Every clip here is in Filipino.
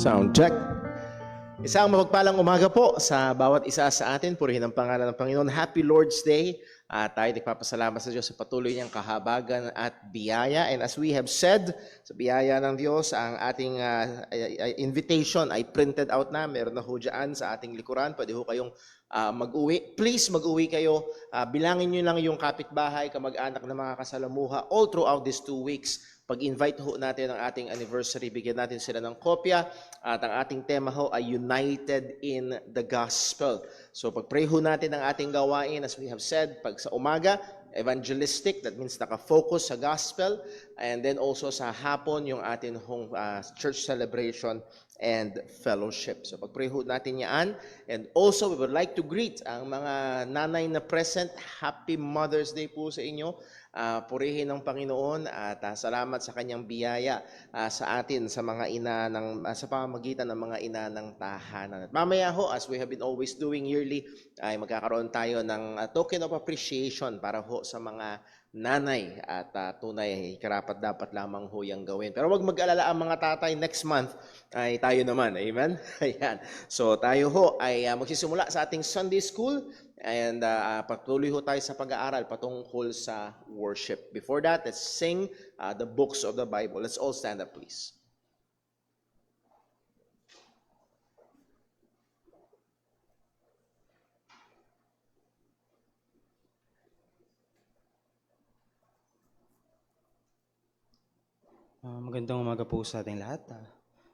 Sound check. Isang mapagpalang umaga po sa bawat isa sa atin. Purihin ang pangalan ng Panginoon. Happy Lord's Day. Tayo nagpapasalamat sa Diyos sa patuloy niyang kahabagan at biyaya. And as we have said, sa biyaya ng Diyos, ang ating invitation ay printed out na. Meron na ho dyan sa ating likuran. Pwede ho kayong mag-uwi. Please mag-uwi kayo. Bilangin nyo lang yung kapitbahay, kamag-anak na mga kasalamuha all throughout these 2 weeks. Pag-invite ho natin ang ating anniversary, bigyan natin sila ng kopya. At ang ating tema ho ay United in the Gospel. So pag-pray ho natin ang ating gawain, as we have said, pag sa umaga, evangelistic, that means naka-focus sa gospel. And then also sa hapon, yung ating hong church celebration and fellowship. So pag-pray ho natin yan. And also, we would like to greet ang mga nanay na present. Happy Mother's Day po sa inyo. Purihin ng Panginoon at salamat sa kanyang biyaya sa atin sa mga ina ng sa pamamagitan ng mga ina ng tahanan. At mamaya ho, as we have been always doing yearly, ay magkakaroon tayo ng token of appreciation para ho sa mga nanay at tunay karapat dapat lamang ho yang gawin. Pero wag mag-alala ang mga tatay, next month ay tayo naman. Amen? Ayan. So tayo ho ay magsisimula sa ating Sunday school. And patuloy ho tayo sa pag-aaral patungkol sa worship. Before that, let's sing the books of the Bible. Let's all stand up, please. Magandang umaga po sa ating lahat.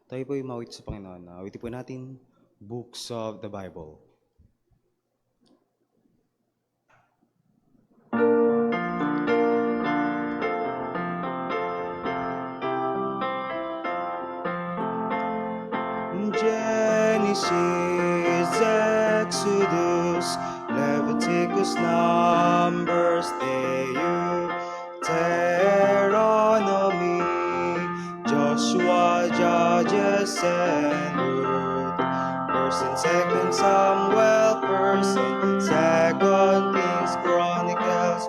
Tayo po ay mawit sa Panginoon. Awitin po natin Books of the Bible. Genesis, Exodus, Leviticus, Numbers, Deuteronomy, Joshua, Judges, and Ruth, 1st and 2nd Samuel, 1st and 2nd Kings, Chronicles,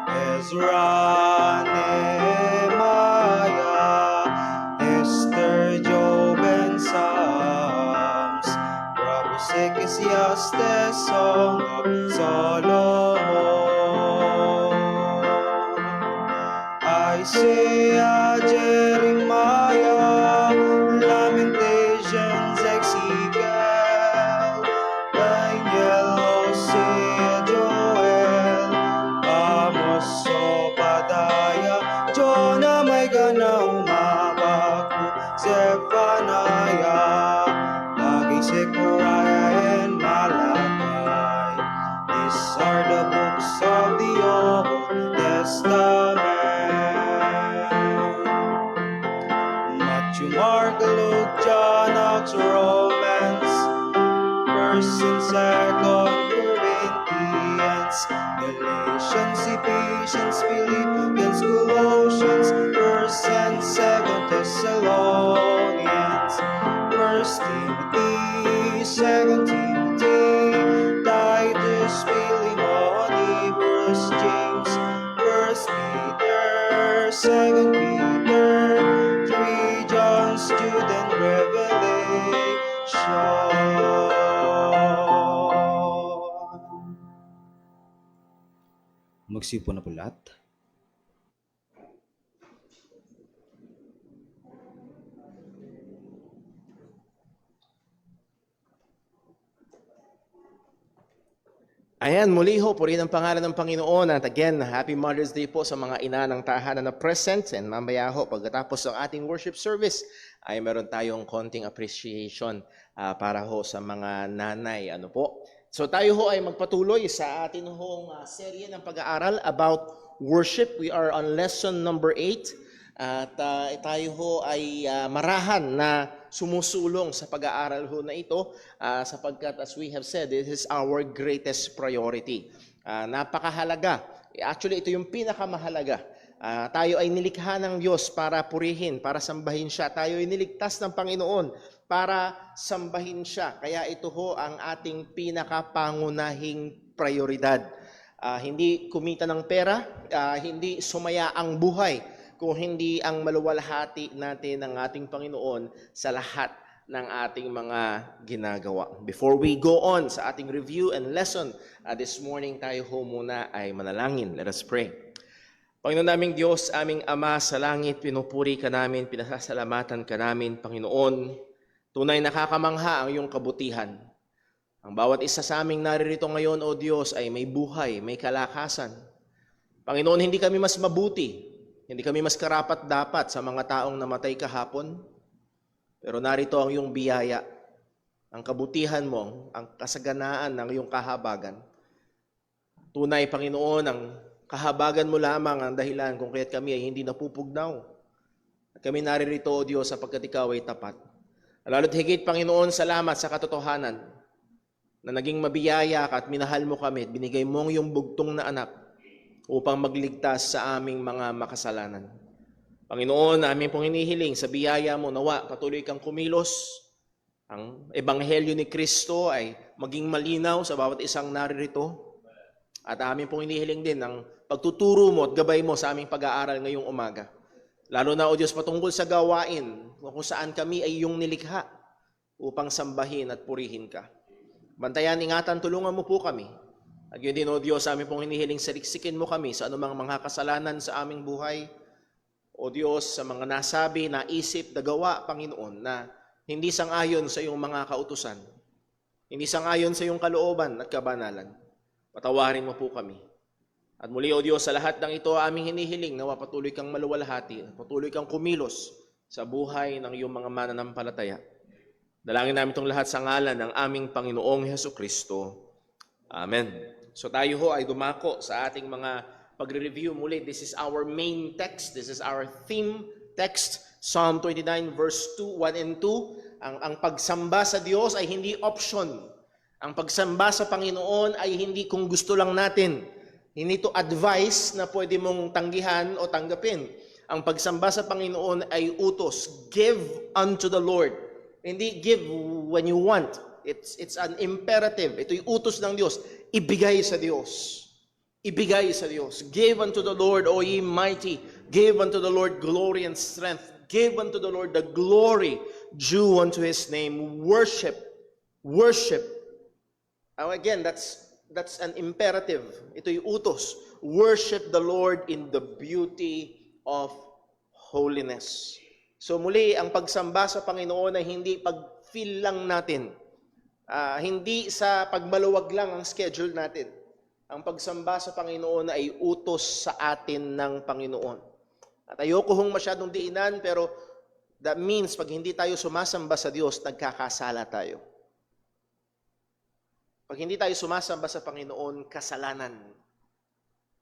Ezra, Nehemiah, Esther, Job, and Psalms, Proverbs, Ecclesiastes, Song of Solomon, Isaiah, Jeremiah, Lamentations, Ezekiel, Daniel, Hosea, Joel, Amos, Obadiah, Jonah, Micah, Nahum, Habakkuk, Zephaniah, Haggai, Zechariah, and Malachi. These are the books of the Old Testament. Matthew, Mark, Luke, John, Acts, Romans, 1st and 2nd Corinthians, Galatians, Ephesians, Philippians, Colossians, 1st and 2nd Thessalonians, 1st Timothy, 2nd Timothy, Titus, Philemon, Hebrews, James, 1st Peter, 2nd Peter, 3 John, Jude, and Revelation. Magsipo na po lahat. Ayan, muli ho, purihin ang pangalan ng Panginoon. At again, Happy Mother's Day po sa mga ina ng tahanan na present. And mamaya ho, pagkatapos ng ating worship service, ay meron tayong konting appreciation para ho sa mga nanay. Ano po? So tayo ho ay magpatuloy sa atin hong serye ng pag-aaral about worship. We are on lesson number 8. At tayo ho ay marahan na sumusulong sa pag-aaral ho na ito sapagkat as we have said, it is our greatest priority. Napakahalaga. Actually, ito yung pinakamahalaga. Tayo ay nilikha ng Diyos para purihin, para sambahin siya. Tayo ay niligtas ng Panginoon para sambahin siya. Kaya ito ho ang ating pinakapangunahing prioridad. Hindi kumita ng pera, hindi sumaya ang buhay, kung hindi ang maluwalhati natin ng ating Panginoon sa lahat ng ating mga ginagawa. Before we go on sa ating review and lesson this morning, tayo ho muna ay manalangin. Let us pray. Panginoon naming Diyos, aming Ama sa langit, pinupuri ka namin, pinasasalamatan ka namin, Panginoon. Tunay nakakamangha ang iyong kabutihan. Ang bawat isa sa aming naririto ngayon, O Diyos, ay may buhay, may kalakasan. Panginoon, hindi kami mas mabuti, hindi kami mas karapat-dapat sa mga taong namatay kahapon. Pero narito ang iyong biyaya, ang kabutihan mo, ang kasaganaan ng iyong kahabagan. Tunay, Panginoon, ang kahabagan mo lamang ang dahilan kung kaya't kami ay hindi napupugnaw. At kami naririto, O Diyos, sapagkat ikaw ay tapat. Lalo't higit, Panginoon, salamat sa katotohanan na naging mabiyaya ka at minahal mo kami at binigay mo ang iyong bugtong na anak upang magligtas sa aming mga makasalanan. Panginoon, namin pong hinihiling sa biyaya mo, nawa patuloy kang kumilos. Ang ebanghelyo ni Kristo ay maging malinaw sa bawat isang naririto. At amin pong hinihiling din ang pagtuturo mo at gabay mo sa aming pag-aaral ngayong umaga. Lalo na, O Diyos, patungkol sa gawain kung saan kami ay iyong nilikha upang sambahin at purihin ka. Bantayan, ingatan, tulungan mo po kami. At yun din, O Diyos, amin pong hinihiling saliksikin mo kami sa anumang mga kasalanan sa aming buhay. O Diyos, sa mga nasabi, naisip, nagawa, Panginoon, na hindi sang-ayon sa iyong mga kautusan, hindi sang-ayon sa iyong kalooban at kabanalan. Patawarin mo po kami. At muli, O Diyos, sa lahat ng ito, aming hinihiling na patuloy kang maluwalhati, patuloy kang kumilos sa buhay ng iyong mga mananampalataya. Dalangin namin itong lahat sa ngalan ng aming Panginoong Hesukristo. Amen. So tayo ho ay dumako sa ating mga pagre-review muli. This is our main text. This is our theme text. Psalm 29 verse 2, 1 and 2. Ang pagsamba sa Diyos ay hindi option. Ang pagsamba sa Panginoon ay hindi kung gusto lang natin. Hindi to advice na pwede mong tanggihan o tanggapin. Ang pagsamba sa Panginoon ay utos. Give unto the Lord. Hindi give when you want. It's an imperative. Ito'y utos ng Diyos. Ibigay sa Diyos. Ibigay sa Diyos. Give unto the Lord, O ye mighty. Give unto the Lord glory and strength. Give unto the Lord the glory due unto His name. Worship. Worship. Again, that's an imperative. Ito'y utos. Worship the Lord in the beauty of holiness. So muli, ang pagsamba sa Panginoon ay hindi pag-feel lang natin. Hindi sa pagmaluwag lang ang schedule natin. Ang pagsamba sa Panginoon ay utos sa atin ng Panginoon. At ayoko hong masyadong diinan, pero that means pag hindi tayo sumasamba sa Diyos, nagkakasala tayo. Pag hindi tayo sumasamba sa Panginoon, kasalanan.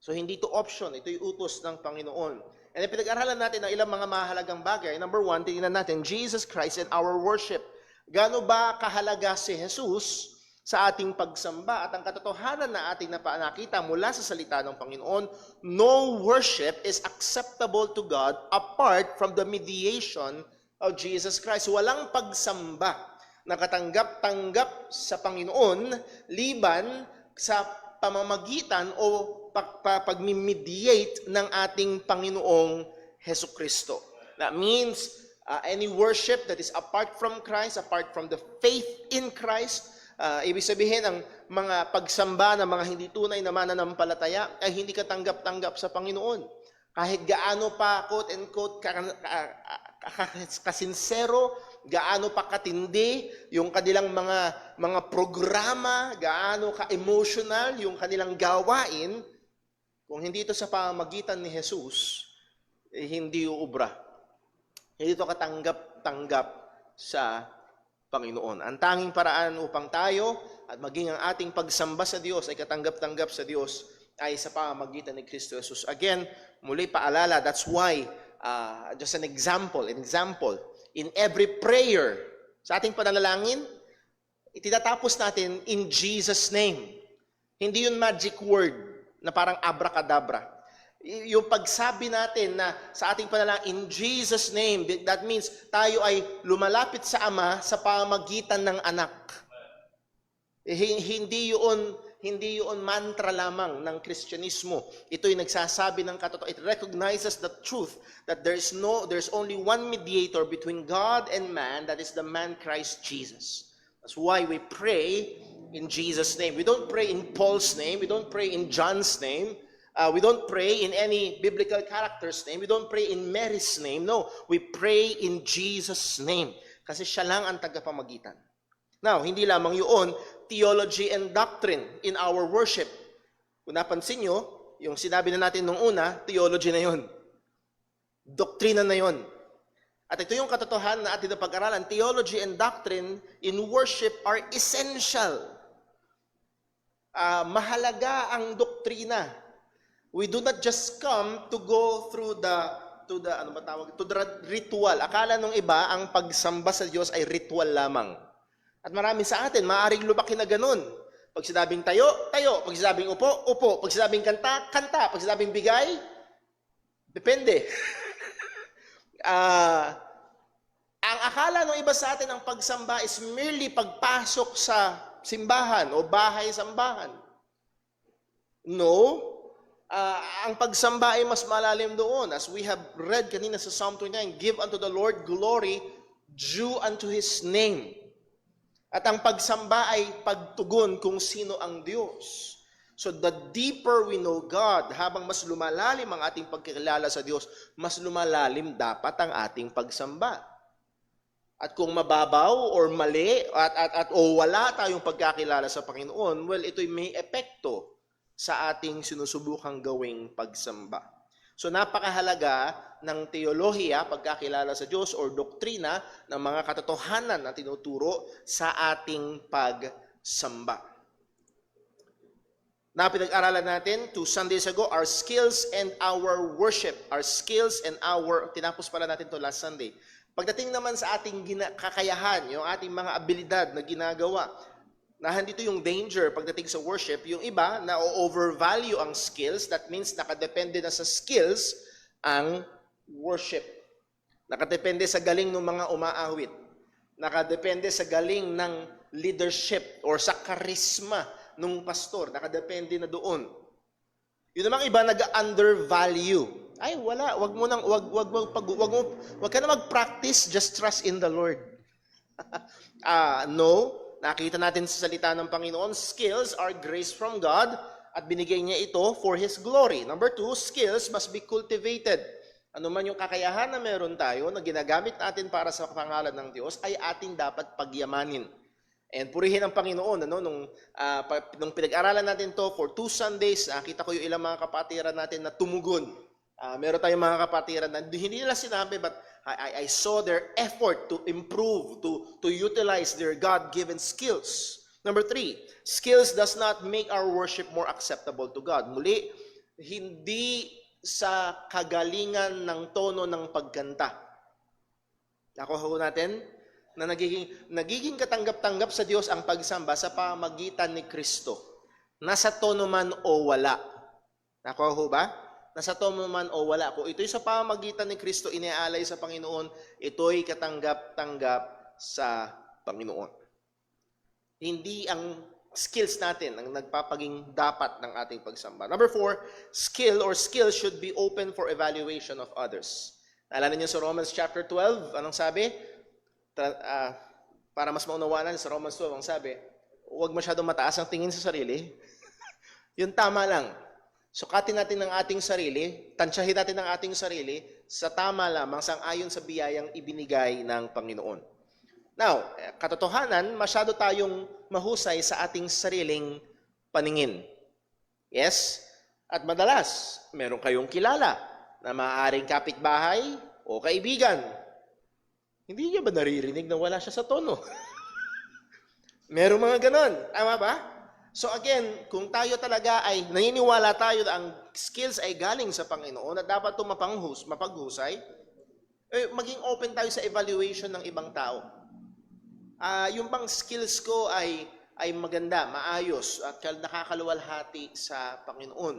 So hindi to option, ito'y utos ng Panginoon. And pinag-aralan natin ang ilang mga mahalagang bagay. Number 1, tingnan natin, Jesus Christ and our worship. Gaano ba kahalaga si Jesus sa ating pagsamba? At ang katotohanan na ating nakita mula sa salita ng Panginoon, no worship is acceptable to God apart from the mediation of Jesus Christ. Walang pagsamba na katanggap-tanggap sa Panginoon liban sa pamamagitan o pag-mediate ng ating Panginoong Hesukristo. That means any worship that is apart from Christ, apart from the faith in Christ, ibig sabihin ang mga pagsamba ng mga hindi tunay na mananampalataya ay hindi katanggap-tanggap sa Panginoon. Kahit gaano pa, quote-unquote, kasinsero, gaano pa katindi yung kanilang mga programa, gaano ka-emotional yung kanilang gawain, kung hindi ito sa pamamagitan ni Jesus, hindi uubra. Hindi ito katanggap-tanggap sa Panginoon. Ang tanging paraan upang tayo at maging ang ating pagsamba sa Diyos ay katanggap-tanggap sa Diyos ay sa pamamagitan ni Kristo Jesus. Again, muli paalala, that's why, just an example, in every prayer, sa ating pananalangin, itinatapos natin in Jesus' name. Hindi yun magic word na parang abracadabra. Yung pagsabi natin na sa ating panalangin, in Jesus' name, that means tayo ay lumalapit sa Ama sa pamamagitan ng anak. Hindi yun hindi yun mantra lamang ng Kristyanismo. Ito'y nagsasabi ng katotohanan. It recognizes the truth that there's only one mediator between God and man, that is the man Christ Jesus. That's why we pray in Jesus' name. We don't pray in Paul's name. We don't pray in John's name. We don't pray in any biblical character's name. We don't pray in Mary's name. No, we pray in Jesus' name. Kasi siya lang ang tagapamagitan. Now, hindi lamang yun, theology and doctrine in our worship. Kung napansin nyo, yung sinabi na natin nung una, theology na yun. Doktrina na yun. At ito yung katotohanan na atin na pag-aralan. Theology and doctrine in worship are essential. Mahalaga ang doktrina. We do not just come to go through the ritual. Akala nung iba, ang pagsamba sa Diyos ay ritual lamang. At marami sa atin, maaaring lumaki na ganun. Pag sinabing tayo, tayo. Pag sinabing upo, upo. Pag sinabing kanta, kanta. Pag sinabing bigay, depende. Ang akala ng iba sa atin, ang pagsamba is merely pagpasok sa simbahan o bahay-sambahan. No. Ang pagsamba ay mas malalim doon. As we have read kanina sa Psalm 29, give unto the Lord glory due unto His name. At ang pagsamba ay pagtugon kung sino ang Diyos. So the deeper we know God, habang mas lumalalim ang ating pagkakilala sa Diyos, mas lumalalim dapat ang ating pagsamba. At kung mababaw or mali o wala tayong pagkakilala sa Panginoon, well, ito'y may epekto sa ating sinusubukang gawing pagsamba. So napakahalaga ng teolohiya, pagkakilala sa Diyos or doktrina ng mga katotohanan na tinuturo sa ating pagsamba. Na pinag-aralan natin 2 Sundays ago, our skills and our worship. Our skills and our, tinapos pala natin to last Sunday. Pagdating naman sa ating kakayahan, yung ating mga abilidad na ginagawa, nahandito yung danger pagdating sa worship, yung iba na overvalue ang skills, that means nakadepende na sa skills ang worship. Nakadepende sa galing ng mga umaawit. Nakadepende sa galing ng leadership or sa karisma ng pastor. Nakadepende na doon. Yun namang iba nag-undervalue. Ay, wala. Wag ka na mag-practice, just trust in the Lord. No. Nakita natin sa salita ng Panginoon, skills are grace from God at binigay niya ito for His glory. Number 2, skills must be cultivated. Ano man yung kakayahan na meron tayo na ginagamit natin para sa pangalan ng Diyos ay ating dapat pagyamanin. And purihin ang Panginoon. Nung pinag-aralan natin to for 2 Sundays, nakita ko yung ilang mga kapatiran natin na tumugon. Meron tayong mga kapatiran na hindi nila sinabi, but I saw their effort to improve, to utilize their God-given skills. Number 3, skills does not make our worship more acceptable to God. Muli, hindi sa kagalingan ng tono ng pagkanta. Nakuha natin na nagiging katanggap-tanggap sa Diyos ang pagsamba sa pamagitan ni Kristo. Nasa tono man o wala. Nakuha ba? Nasa tono man o wala. Kung ito'y sa pamagitan ni Kristo iniaalay sa Panginoon, ito'y katanggap-tanggap sa Panginoon. Hindi ang skills natin ang nagpapaging dapat ng ating pagsamba. Number 4, skills should be open for evaluation of others. Naalala niyo sa Romans chapter 12, anong sabi? Para mas maunawanan sa Romans 12, ang sabi, huwag masyadong mataas ang tingin sa sarili. Yun tama lang. Sukatin natin ang ating sarili, tansyahin natin ang ating sarili sa tama lamang sang-ayon sa biyayang ibinigay ng Panginoon. Now, katotohanan, masyado tayong mahusay sa ating sariling paningin. Yes? At madalas, meron kayong kilala na maaaring kapitbahay o kaibigan. Hindi niya ba naririnig na wala siya sa tono? Merong mga ganon. Tama ba? So again, kung tayo talaga ay naniniwala tayo na ang skills ay galing sa Panginoon at dapat ito mapaghusay, maging open tayo sa evaluation ng ibang tao. Yung bang skills ko ay maganda, maayos, at nakakaluwalhati sa Panginoon.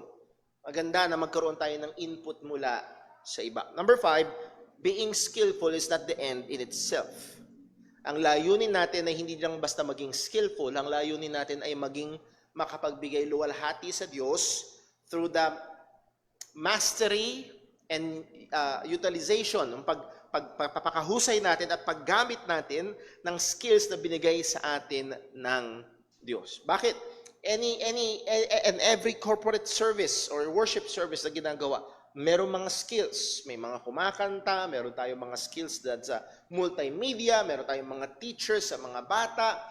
Maganda na magkaroon tayo ng input mula sa iba. Number 5, being skillful is not the end in itself. Ang layunin natin ay hindi lang basta maging skillful, ang layunin natin ay maging makapagbigay luwalhati sa Diyos through the mastery and utilization, ng pagpapakahusay natin at paggamit natin ng skills na binigay sa atin ng Diyos. Bakit? And every corporate service or worship service na ginagawa, merong mga skills. May mga kumakanta, meron tayong mga skills sa multimedia, meron tayong mga teachers sa mga bata,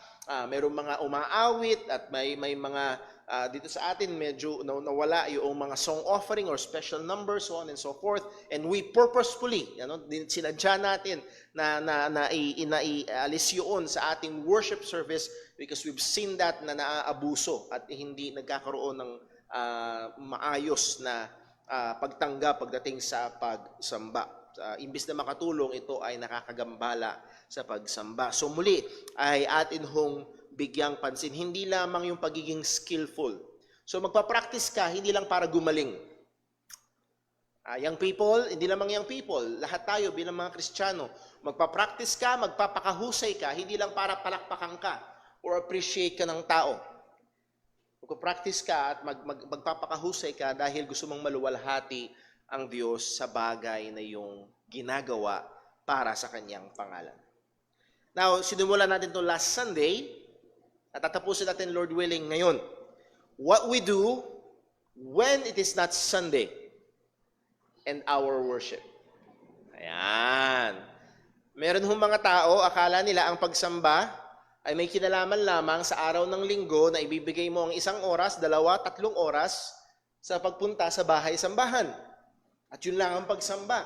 merong mga umaawit, at may mga dito sa atin medyo nawala yung mga song offering or special numbers, so on and so forth. And we purposefully, sinadya natin na ialis yun sa ating worship service because we've seen that na naaabuso at hindi nagkakaroon ng maayos na pagtanggap pagdating sa pagsamba. Imbis na makatulong, ito ay nakakagambala sa pagsamba. So muli ay atin hong bigyang pansin, hindi lamang yung pagiging skillful. So magpa-practice ka, hindi lang para gumaling. Young people, hindi lamang young people, lahat tayo bilang mga Kristiyano, magpa-practice ka, magpapakahusay ka, hindi lang para palakpakan ka or appreciate ka ng tao. Magpa-practice ka at magpapakahusay ka dahil gusto mong maluwalhati ang Diyos sa bagay na yung ginagawa para sa kanyang pangalan. Now, sinumulan natin ito last Sunday, at tatapusin natin, Lord willing, ngayon. What we do when it is not Sunday and our worship. Ayan. Meron hong mga tao, akala nila ang pagsamba ay may kinalaman lamang sa araw ng linggo na ibibigay mo ang 1 oras, 2, 3 oras sa pagpunta sa bahay-sambahan. At yun lang ang pagsamba.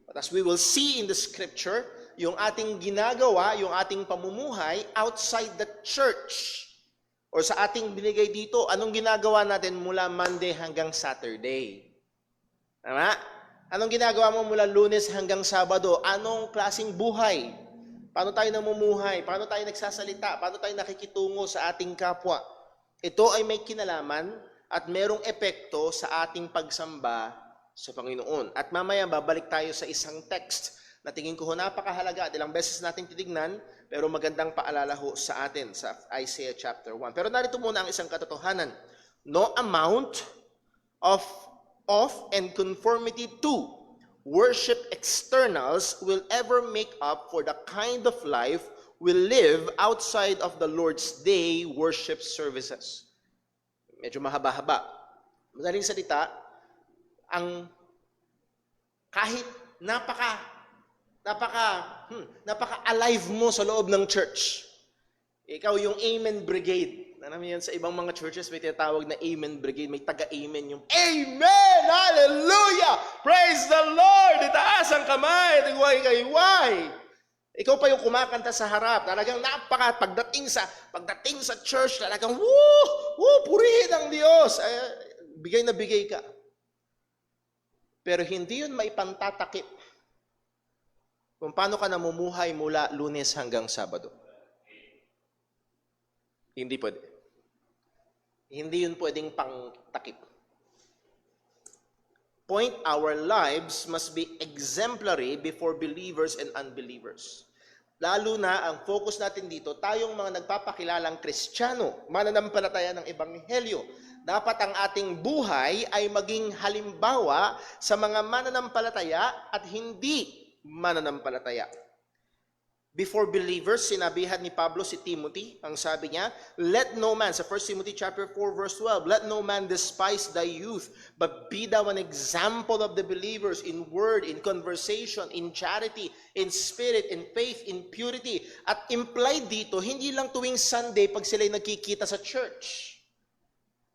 But as we will see in the scripture, yung ating ginagawa, yung ating pamumuhay outside the church or sa ating binigay dito, anong ginagawa natin mula Monday hanggang Saturday? Tama? Anong ginagawa mo mula Lunes hanggang Sabado? Anong klaseng buhay? Paano tayo namumuhay? Paano tayo nagsasalita? Paano tayo nakikitungo sa ating kapwa? Ito ay may kinalaman at merong epekto sa ating pagsamba sa Panginoon. At mamaya babalik tayo sa isang text na tingin ko napakahalaga at ilang beses nating titignan, pero magandang paalala ho sa atin sa Isaiah chapter 1. Pero narito muna ang isang katotohanan. No amount of and conformity to worship externals will ever make up for the kind of life we live outside of the Lord's Day worship services. Medyo mahaba-haba. Madaling salita, kahit napaka-alive mo sa loob ng church. Ikaw yung Amen Brigade. Alam yan, sa ibang mga churches may tinatawag na Amen Brigade. May taga-Amen yung Amen! Hallelujah! Praise the Lord! Itaas ang kamay! Tigway-kayway! Ikaw pa yung kumakanta sa harap. Talagang pagdating sa church, talagang purihin ang Diyos. Bigay na bigay ka. Pero hindi yun maipantatakip kung paano ka namumuhay mula Lunes hanggang Sabado. Hindi pwede. Hindi yun pwedeng pangtakip. Point, our lives must be exemplary before believers and unbelievers. Lalo na ang focus natin dito, tayong mga nagpapakilalang Kristiyano, mananampalataya ng Ebanghelyo. Dapat ang ating buhay ay maging halimbawa sa mga mananampalataya at hindi mananampalataya. Before believers, sinabihan ni Pablo si Timothy, ang sabi niya, let no man, sa 1 Timothy chapter 4 verse 12, let no man despise thy youth, but be thou an example of the believers in word, in conversation, in charity, in spirit, in faith, in purity. At implied dito, hindi lang tuwing Sunday pag sila'y nagkikita sa church.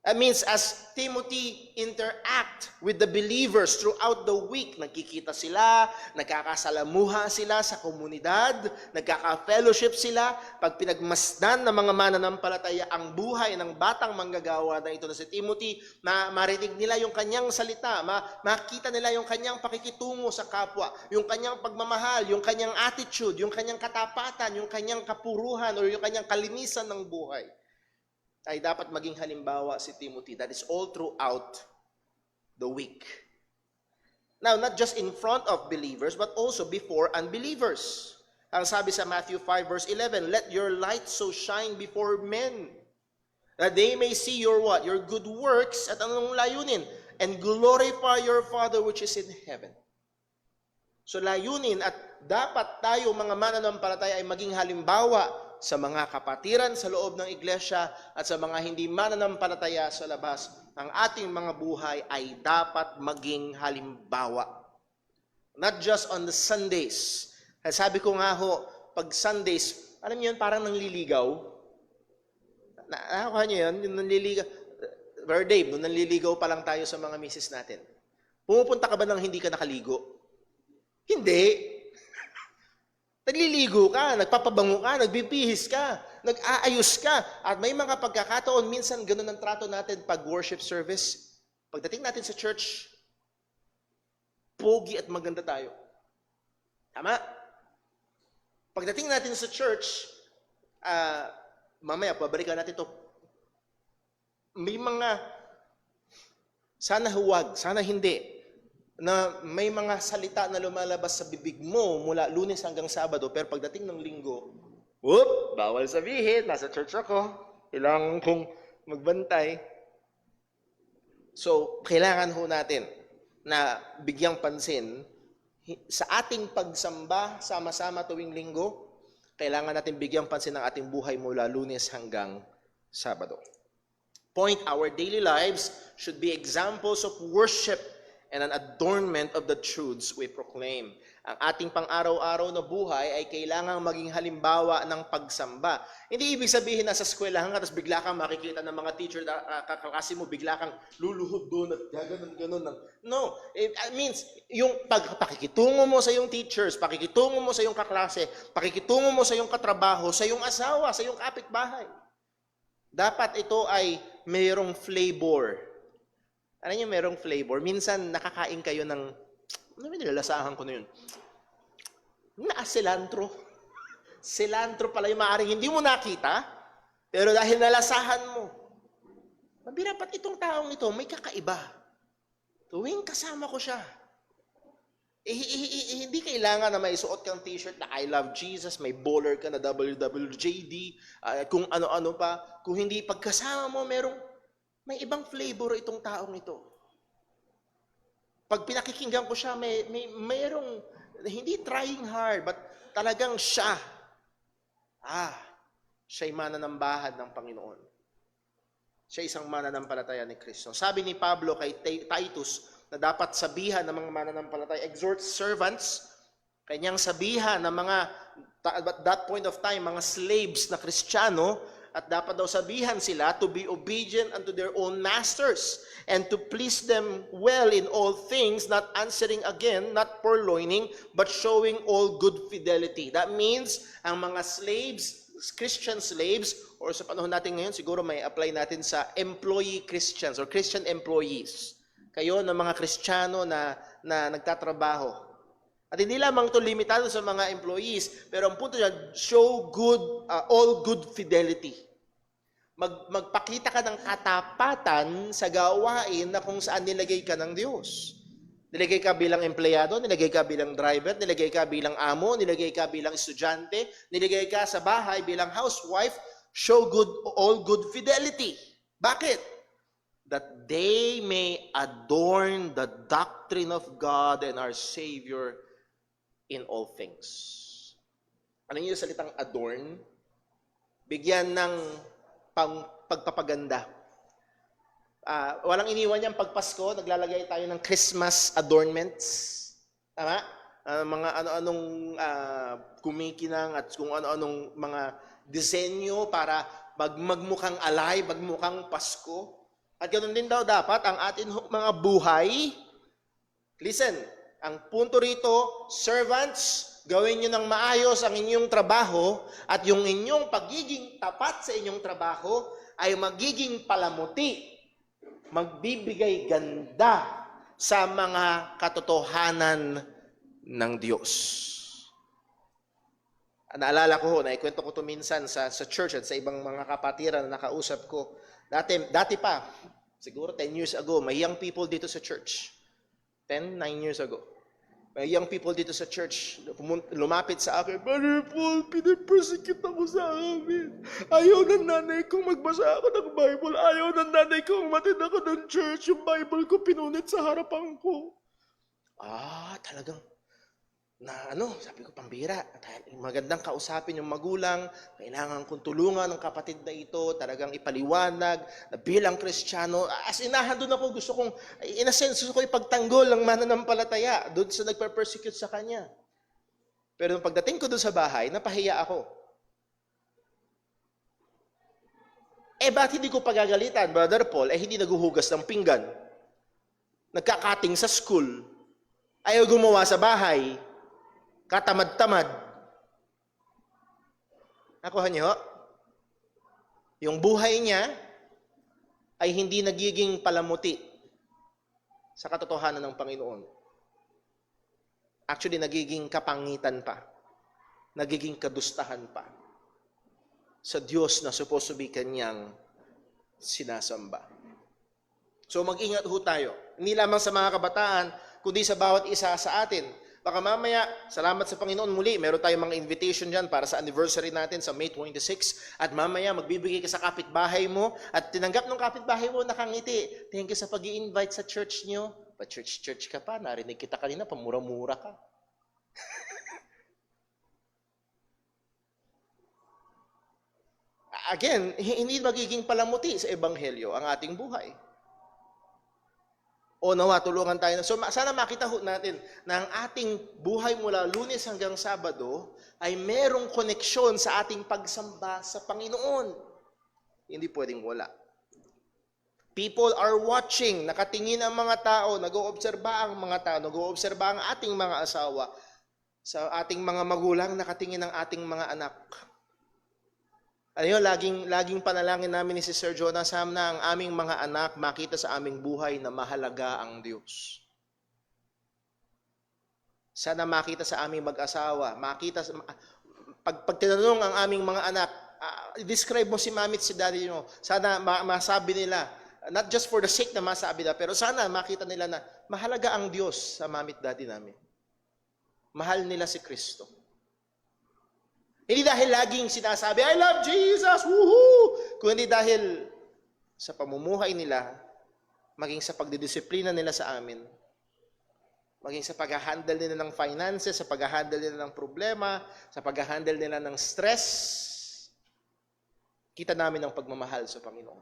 That means as Timothy interact with the believers throughout the week, nagkikita sila, nagkakasalamuha sila sa komunidad, nagkaka-fellowship sila, pag pinagmasdan ng mga mananampalataya ang buhay ng batang manggagawa na ito na si Timothy, marinig nila yung kanyang salita, makita nila yung kanyang pakikitungo sa kapwa, yung kanyang pagmamahal, yung kanyang attitude, yung kanyang katapatan, yung kanyang kapuruhan, o yung kanyang kalinisan ng buhay. Ay dapat maging halimbawa si Timothy. That is all throughout the week. Now, not just in front of believers, but also before unbelievers. Ang sabi sa Matthew 5 verse 11, let your light so shine before men. That they may see your what? Your good works at anong layunin? And glorify your Father which is in heaven. So layunin at dapat tayo mga mananampalataya ay maging halimbawa sa mga kapatiran sa loob ng iglesia at sa mga hindi mananampalataya sa labas. Ang ating mga buhay ay dapat maging halimbawa. Not just on the Sundays. Sabi ko nga ho, pag Sundays, alam niyo yun, parang nangliligaw. Nakakuha niyo yun? Yung nanliligaw. Brother Dave, nung nanliligaw pa lang tayo sa mga misis natin, pumupunta ka ba nang hindi ka nakaligo? Hindi. Nagliligo ka, nagpapabango ka, nagbibihis ka, nag-aayos ka. At may mga pagkakataon, minsan ganun ang trato natin pag worship service. Pagdating natin sa church, pogi at maganda tayo. Tama? Pagdating natin sa church, mamaya, pabalikan natin ito. May mga, sana huwag, sana hindi, na may mga salita na lumalabas sa bibig mo mula Lunes hanggang Sabado, pero pagdating ng Linggo, bawal sabihin, nasa church ako, kailangan kong magbantay. So, kailangan ho natin na bigyang pansin sa ating pagsamba sama-sama tuwing Linggo, kailangan natin bigyang pansin ang ating buhay mula Lunes hanggang Sabado. Point, our daily lives should be examples of worship and an adornment of the truths we proclaim. Ang ating pang-araw-araw na buhay ay kailangang maging halimbawa ng pagsamba. Hindi ibig sabihin na sa eskwelahan ka, tapos bigla kang makikita ng mga teacher, kaklase mo, bigla kang luluhod doon at gaganon-ganon. No, it means yung pakikitungo mo sa iyong teachers, pakikitungo mo sa iyong kaklase, pakikitungo mo sa iyong katrabaho, sa iyong asawa, sa iyong kapitbahay. Dapat ito ay mayroong flavor. Ano yung mayroong flavor? Minsan nakakain kayo ng, ano may nilalasahan ko na yun? Cilantro. Cilantro pala yung maaaring hindi mo nakita, pero dahil nalasahan mo, mabirapat itong taong ito, may kakaiba. Tuwing kasama ko siya, hindi kailangan na may suot kang t-shirt na I love Jesus, may bowler ka na WWJD, kung ano-ano pa. Kung hindi pagkasama mo, may ibang flavor itong taong ito. Pag pinakikinggan ko siya, mayroong, hindi trying hard, but talagang siya'y mananambahan ng Panginoon. Siya isang mananampalataya ni Kristo. Sabi ni Pablo kay Titus, na dapat sabihan ng mga mananampalataya, exhort servants, kanyang sabihan ng mga, at that point of time, mga slaves na Kristiyano, at dapat daw sabihan sila to be obedient unto their own masters, and to please them well in all things, not answering again, not purloining, but showing all good fidelity. That means, ang mga slaves, Christian slaves, or sa panahon natin ngayon, siguro may apply natin sa employee Christians, or Christian employees. Kayo na mga Kristiyano na nagtatrabaho. At hindi lamang ito limitado sa mga employees, pero ang punto niya, show good, all good fidelity. Magpakita ka ng katapatan sa gawain na kung saan nilagay ka ng Diyos. Nilagay ka bilang empleyado, nilagay ka bilang driver, nilagay ka bilang amo, nilagay ka bilang estudyante, nilagay ka sa bahay bilang housewife, show good, all good fidelity. Bakit? That they may adorn the doctrine of God and our Savior in all things. Ano yung salitang adorn? Bigyan ng pagpapaganda. Walang iniwan yan pag Pasko, naglalagay tayo ng Christmas adornments. Tama? Mga ano-anong kumikinang at kung ano-anong mga disenyo para magmukhang alay, magmukhang Pasko. At ganoon din daw dapat ang ating mga buhay. Listen, ang punto rito, servants, gawin nyo ng maayos ang inyong trabaho at yung inyong pagiging tapat sa inyong trabaho ay magiging palamuti, magbibigay ganda sa mga katotohanan ng Diyos. Naalala ko, naikwento ko ito minsan sa church at sa ibang mga kapatiran na nakausap ko. Dati pa, siguro 10 years ago, may young people dito sa church. 9 years ago. May young people dito sa church, lumapit sa akin, Brother Paul, pinipersecute ako sa amin. Ayaw ng nanay kong magbasa ako ng Bible. Ayaw ng nanay kong matid ako ng church. Yung Bible ko pinunit sa harapan ko. Talagang, sabi ko, pambira. Magandang kausapin yung magulang. Kailangan kong tulungan ng kapatid na ito. Talagang ipaliwanag na bilang Kristiyano. As inahan doon ako, gusto kong, in a sense, gusto ko ipagtanggol ang mananampalataya doon sa nagper-persecute sa kanya. Pero nung pagdating ko doon sa bahay, napahiya ako. Ba't hindi ko pagagalitan, Brother Paul, hindi naguhugas ng pinggan. Nagkakating sa school. Ayaw gumawa sa bahay. Katamad-tamad. Nakuha niyo? Yung buhay niya ay hindi nagiging palamuti sa katotohanan ng Panginoon. Actually, nagiging kapangitan pa. Nagiging kadustahan pa sa Diyos na supposed to be kanyang sinasamba. So mag-ingat ho tayo. Hindi lamang sa mga kabataan, kundi sa bawat isa sa atin. Baka mamaya, salamat sa Panginoon muli, meron tayong mga invitation dyan para sa anniversary natin sa May 26. At mamaya, magbibigay ka sa kapitbahay mo at tinanggap ng kapitbahay mo, nakangiti. Thank you sa pag-i-invite sa church nyo. Pa-church ka pa, narinig kita kanina, pamura-mura ka. Again, hindi magiging palamuti sa Ebanghelyo ang ating buhay. O nawa, tulungan tayo. So sana makita ho natin na ang ating buhay mula Lunes hanggang Sabado ay merong koneksyon sa ating pagsamba sa Panginoon. Hindi pwedeng wala. People are watching, nakatingin ang mga tao, nag-oobserba ang mga tao, nag-oobserba ang ating mga asawa, sa ating mga magulang, nakatingin ang ating mga anak. Laging panalangin namin ni si Sir Jonah Sam na ang aming mga anak makita sa aming buhay na mahalaga ang Diyos. Sana makita sa aming mag-asawa, pag tinanong ang aming mga anak, describe mo si mami at si daddy mo, sana masabi nila, not just for the sake na masabi nila, pero sana makita nila na mahalaga ang Diyos sa mami at daddy namin. Mahal nila si Kristo. Hindi dahil laging sinasabi, I love Jesus, woohoo! Kundi dahil sa pamumuhay nila, maging sa pagdidisiplina nila sa amin, maging sa pag-handle nila ng finances, sa pag-handle nila ng problema, sa pag-handle nila ng stress, kita namin ang pagmamahal sa Panginoon.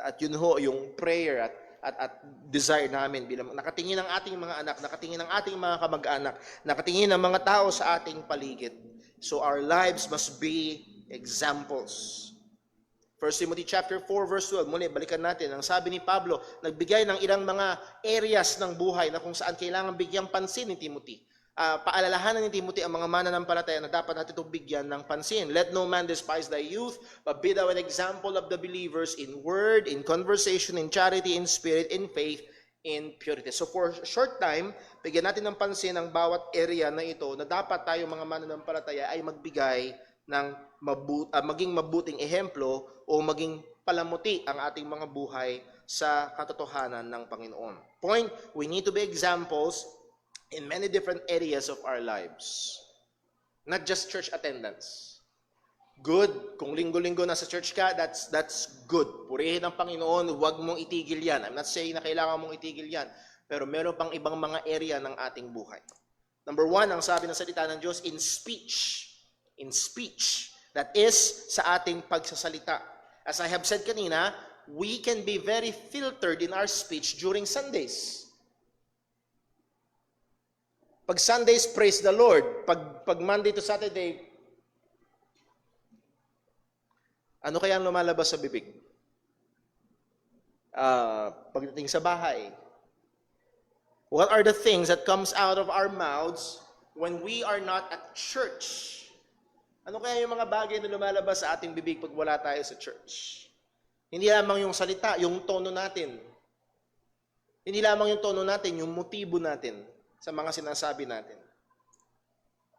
At yun ho, yung prayer at desire namin bilang nakatingin ang ating mga anak, nakatingin ang ating mga kamag-anak, nakatingin ang mga tao sa ating paligid. So our lives must be examples. 1 Timothy chapter 4 verse 12, muli balikan natin. Ang sabi ni Pablo, nagbigay ng ilang mga areas ng buhay na kung saan kailangan bigyang pansin ni Timothy. Paalalahanan ni Timothy ang mga mananampalataya na dapat natin itong bigyan ng pansin. Let no man despise thy youth, but be thou an example of the believers in word, in conversation, in charity, in spirit, in faith, in purity. So for a short time, bigyan natin ng pansin ang bawat area na ito na dapat tayo mga mananampalataya ay magbigay ng maging mabuting ehemplo o maging palamuti ang ating mga buhay sa katotohanan ng Panginoon. Point, we need to be examples in many different areas of our lives. Not just church attendance. Good, kung linggo-linggo nasa church ka, that's good. Purihin ang Panginoon, huwag mong itigil yan. I'm not saying na kailangan mong itigil yan. Pero meron pang ibang mga area ng ating buhay. Number 1, ang sabi ng salita ng Diyos, in speech. In speech. That is, sa ating pagsasalita. As I have said kanina, we can be very filtered in our speech during Sundays. Pag Sundays, praise the Lord. Pag Monday to Saturday, ano kaya ang lumalabas sa bibig? Pagdating sa bahay, what are the things that comes out of our mouths when we are not at church? Ano kaya yung mga bagay na lumalabas sa ating bibig pag wala tayo sa church? Hindi lamang yung salita, yung tono natin. Hindi lamang yung tono natin, yung motibo natin sa mga sinasabi natin.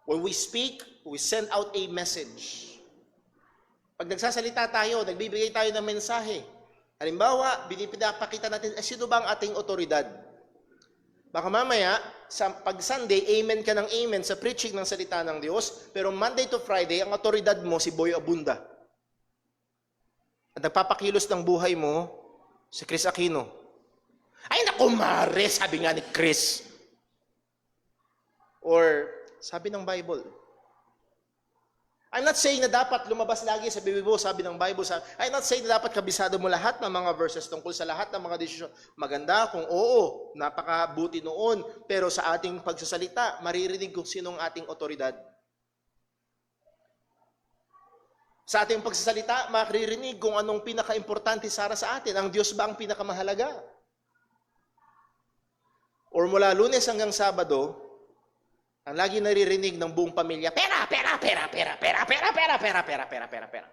When we speak, we send out a message. Pag nagsasalita tayo, nagbibigay tayo ng mensahe. Halimbawa, pinapakita natin, sino ba ang ating otoridad? Baka mamaya, pag Sunday, amen ka ng amen sa preaching ng salita ng Diyos, pero Monday to Friday, ang otoridad mo si Boy Abunda. At nagpapakilos ng buhay mo, si Chris Aquino. Ay naku, mare, sabi nga ni Chris. Or, sabi ng Bible. I'm not saying na dapat lumabas lagi sa bibig mo, sabi ng Bible. I'm not saying na dapat kabisado mo lahat ng mga verses tungkol sa lahat ng mga desisyon. Maganda kung oo, napakabuti noon. Pero sa ating pagsasalita, maririnig kung sinong ating otoridad. Sa ating pagsasalita, maririnig kung anong pinaka-importante sa atin. Ang Diyos ba ang pinakamahalaga? Or mula Lunes hanggang Sabado, ang lagi naririnig ng buong pamilya, pera, pera, pera, pera, pera, pera, pera, pera, pera, pera, pera, pera.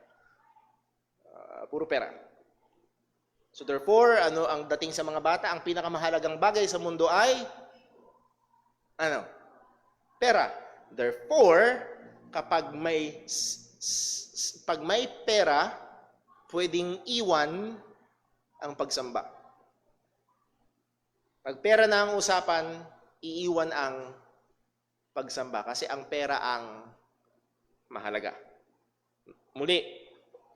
Puro pera. So therefore, ano ang dating sa mga bata, ang pinakamahalagang bagay sa mundo ay pera. Therefore, kapag may pera, pwedeng iwan ang pagsamba. Pag pera na ang usapan, iiwan ang pagsamba kasi ang pera ang mahalaga. Muli,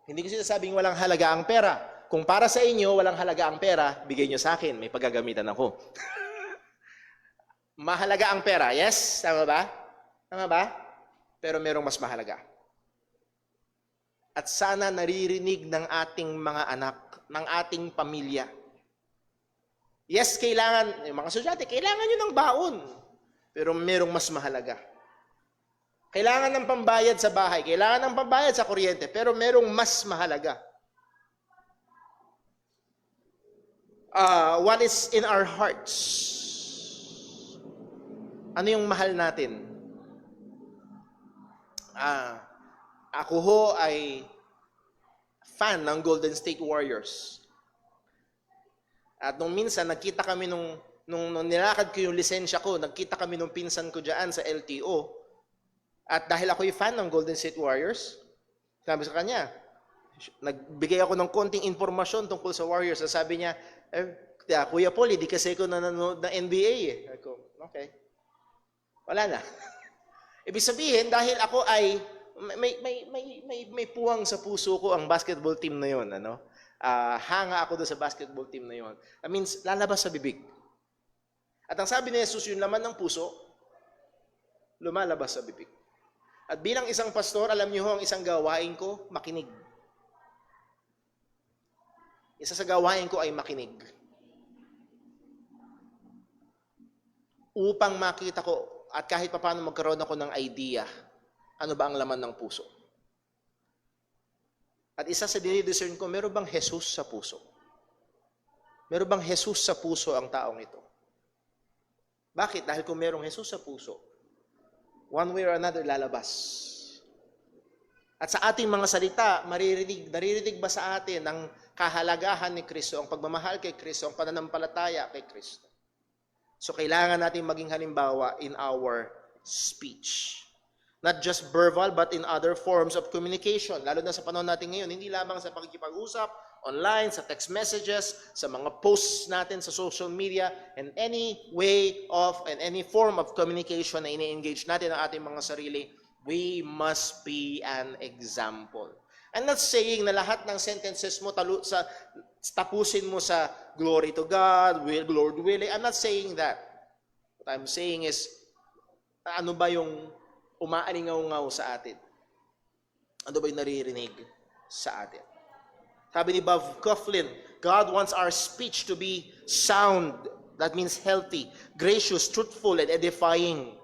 hindi ko sinasabing walang halaga ang pera. Kung para sa inyo walang halaga ang pera, bigay nyo sa akin, may paggagamitan ako. Mahalaga ang pera, yes? Tama ba? Tama ba? Pero merong mas mahalaga. At sana naririnig ng ating mga anak, ng ating pamilya. Yes, kailangan, yung mga estudyante, kailangan nyo ng baon. Pero merong mas mahalaga. Kailangan ng pambayad sa bahay, kailangan ng pambayad sa kuryente, pero merong mas mahalaga. What is in our hearts? Ano yung mahal natin? Ako ho ay fan ng Golden State Warriors. At nung minsan, nagkita kami nung nilakad ko yung lisensya ko, nagkita kami nung pinsan ko dyan sa LTO. At dahil ako'y fan ng Golden State Warriors, sabi sa kanya, nagbigay ako ng konting informasyon tungkol sa Warriors. Sabi niya, Kuya Paul, di kasi ko nanonood ng NBA eh. Ako, okay. Wala na. Ibig sabihin, dahil ako ay, may puwang sa puso ko ang basketball team na yon, hanga ako doon sa basketball team na yon. That means, lalabas sa bibig. At ang sabi ni Jesus, yung laman ng puso, lumalabas sa bibig. At bilang isang pastor, alam niyo ho, ang isang gawain ko, makinig. Isa sa gawain ko ay makinig. Upang makita ko, at kahit paano magkaroon ako ng idea, ano ba ang laman ng puso. At isa sa dinidiscern ko, meron bang Jesus sa puso? Meron bang Jesus sa puso ang taong ito? Bakit? Dahil kung merong Jesus sa puso, one way or another lalabas. At sa ating mga salita, naririnig ba sa atin ang kahalagahan ni Kristo, ang pagmamahal kay Kristo, ang pananampalataya kay Kristo? So kailangan natin maging halimbawa in our speech. Not just verbal, but in other forms of communication. Lalo na sa panahon natin ngayon, hindi lamang sa pakikipag-usap, online, sa text messages, sa mga posts natin sa social media, and any way of, and any form of communication na ini-engage natin ang ating mga sarili, we must be an example. I'm not saying na lahat ng sentences mo tapusin mo sa glory to God, Lord willing. I'm not saying that. What I'm saying is, ano ba yung umaalingaw-ngaw sa atin? Ano ba yung naririnig sa atin? Sabi ni Bob Coughlin, God wants our speech to be sound. That means healthy, gracious, truthful, and edifying.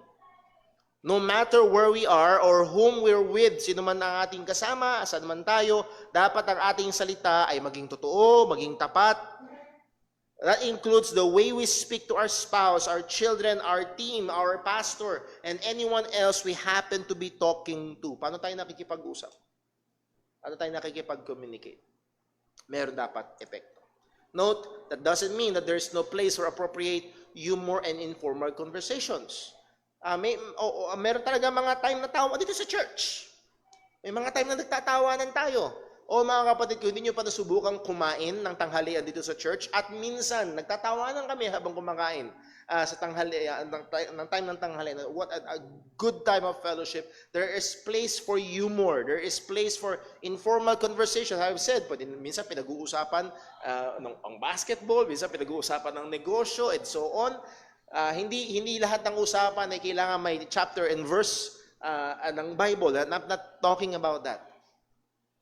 No matter where we are or whom we're with, sino man ang ating kasama, saan man tayo, dapat ang ating salita ay maging totoo, maging tapat. That includes the way we speak to our spouse, our children, our team, our pastor, and anyone else we happen to be talking to. Paano tayo nakikipag-usap? Paano tayo nakikipag-communicate? Meron dapat epekto. Note, that doesn't mean that there's no place for appropriate humor and informal conversations. Meron talaga mga time na tawa dito sa church. May mga time na nagtatawanan tayo. O mga kapatid ko, hindi nyo pa nasubukang kumain ng tanghalian dito sa church at minsan, nagtatawanan kami habang kumakain sa tanghalian, ng time ng tanghalian. What a good time of fellowship. There is place for humor. There is place for informal conversation. I've said, minsan pinag-uusapan ng pang basketball, minsan pinag-uusapan ng negosyo, and so on. Hindi lahat ng usapan ay kailangan may chapter and verse ng Bible. I'm not talking about that.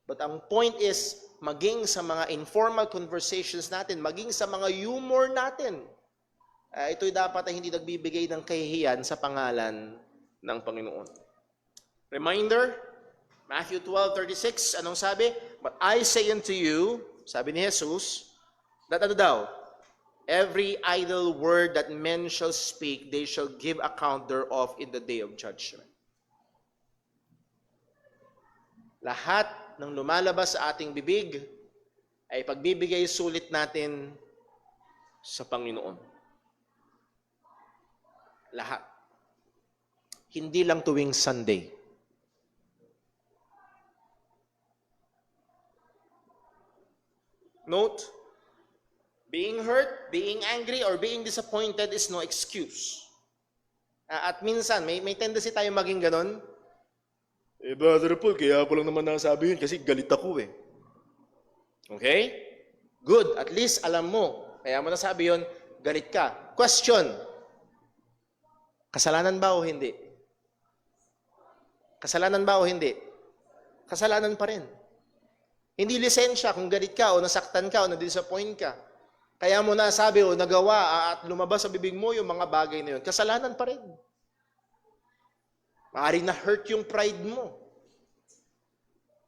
But ang point is, maging sa mga informal conversations natin, maging sa mga humor natin, ito'y dapat ay hindi nagbibigay ng kahihiyan sa pangalan ng Panginoon. Reminder, Matthew 12:36, anong sabi? But I say unto you, sabi ni Jesus, that ano daw? Every idle word that men shall speak, they shall give account thereof in the day of judgment. Lahat ng lumalabas sa ating bibig ay pagbibigay sulit natin sa Panginoon. Lahat. Hindi lang tuwing Sunday. Note, being hurt, being angry, or being disappointed is no excuse. At minsan, may tendency tayo maging ganon. Brother Paul, kaya ko lang naman nasabi yun kasi galit ako eh. Okay? Good. At least alam mo. Kaya mo nasabi yun, galit ka. Question. Kasalanan ba o hindi? Kasalanan ba o hindi? Kasalanan pa rin. Hindi lisensya kung galit ka o nasaktan ka o na-disappoint ka. Kaya mo nasabi o nagawa at lumabas sa bibig mo yung mga bagay na yun. Kasalanan pa rin. Maaaring na-hurt yung pride mo.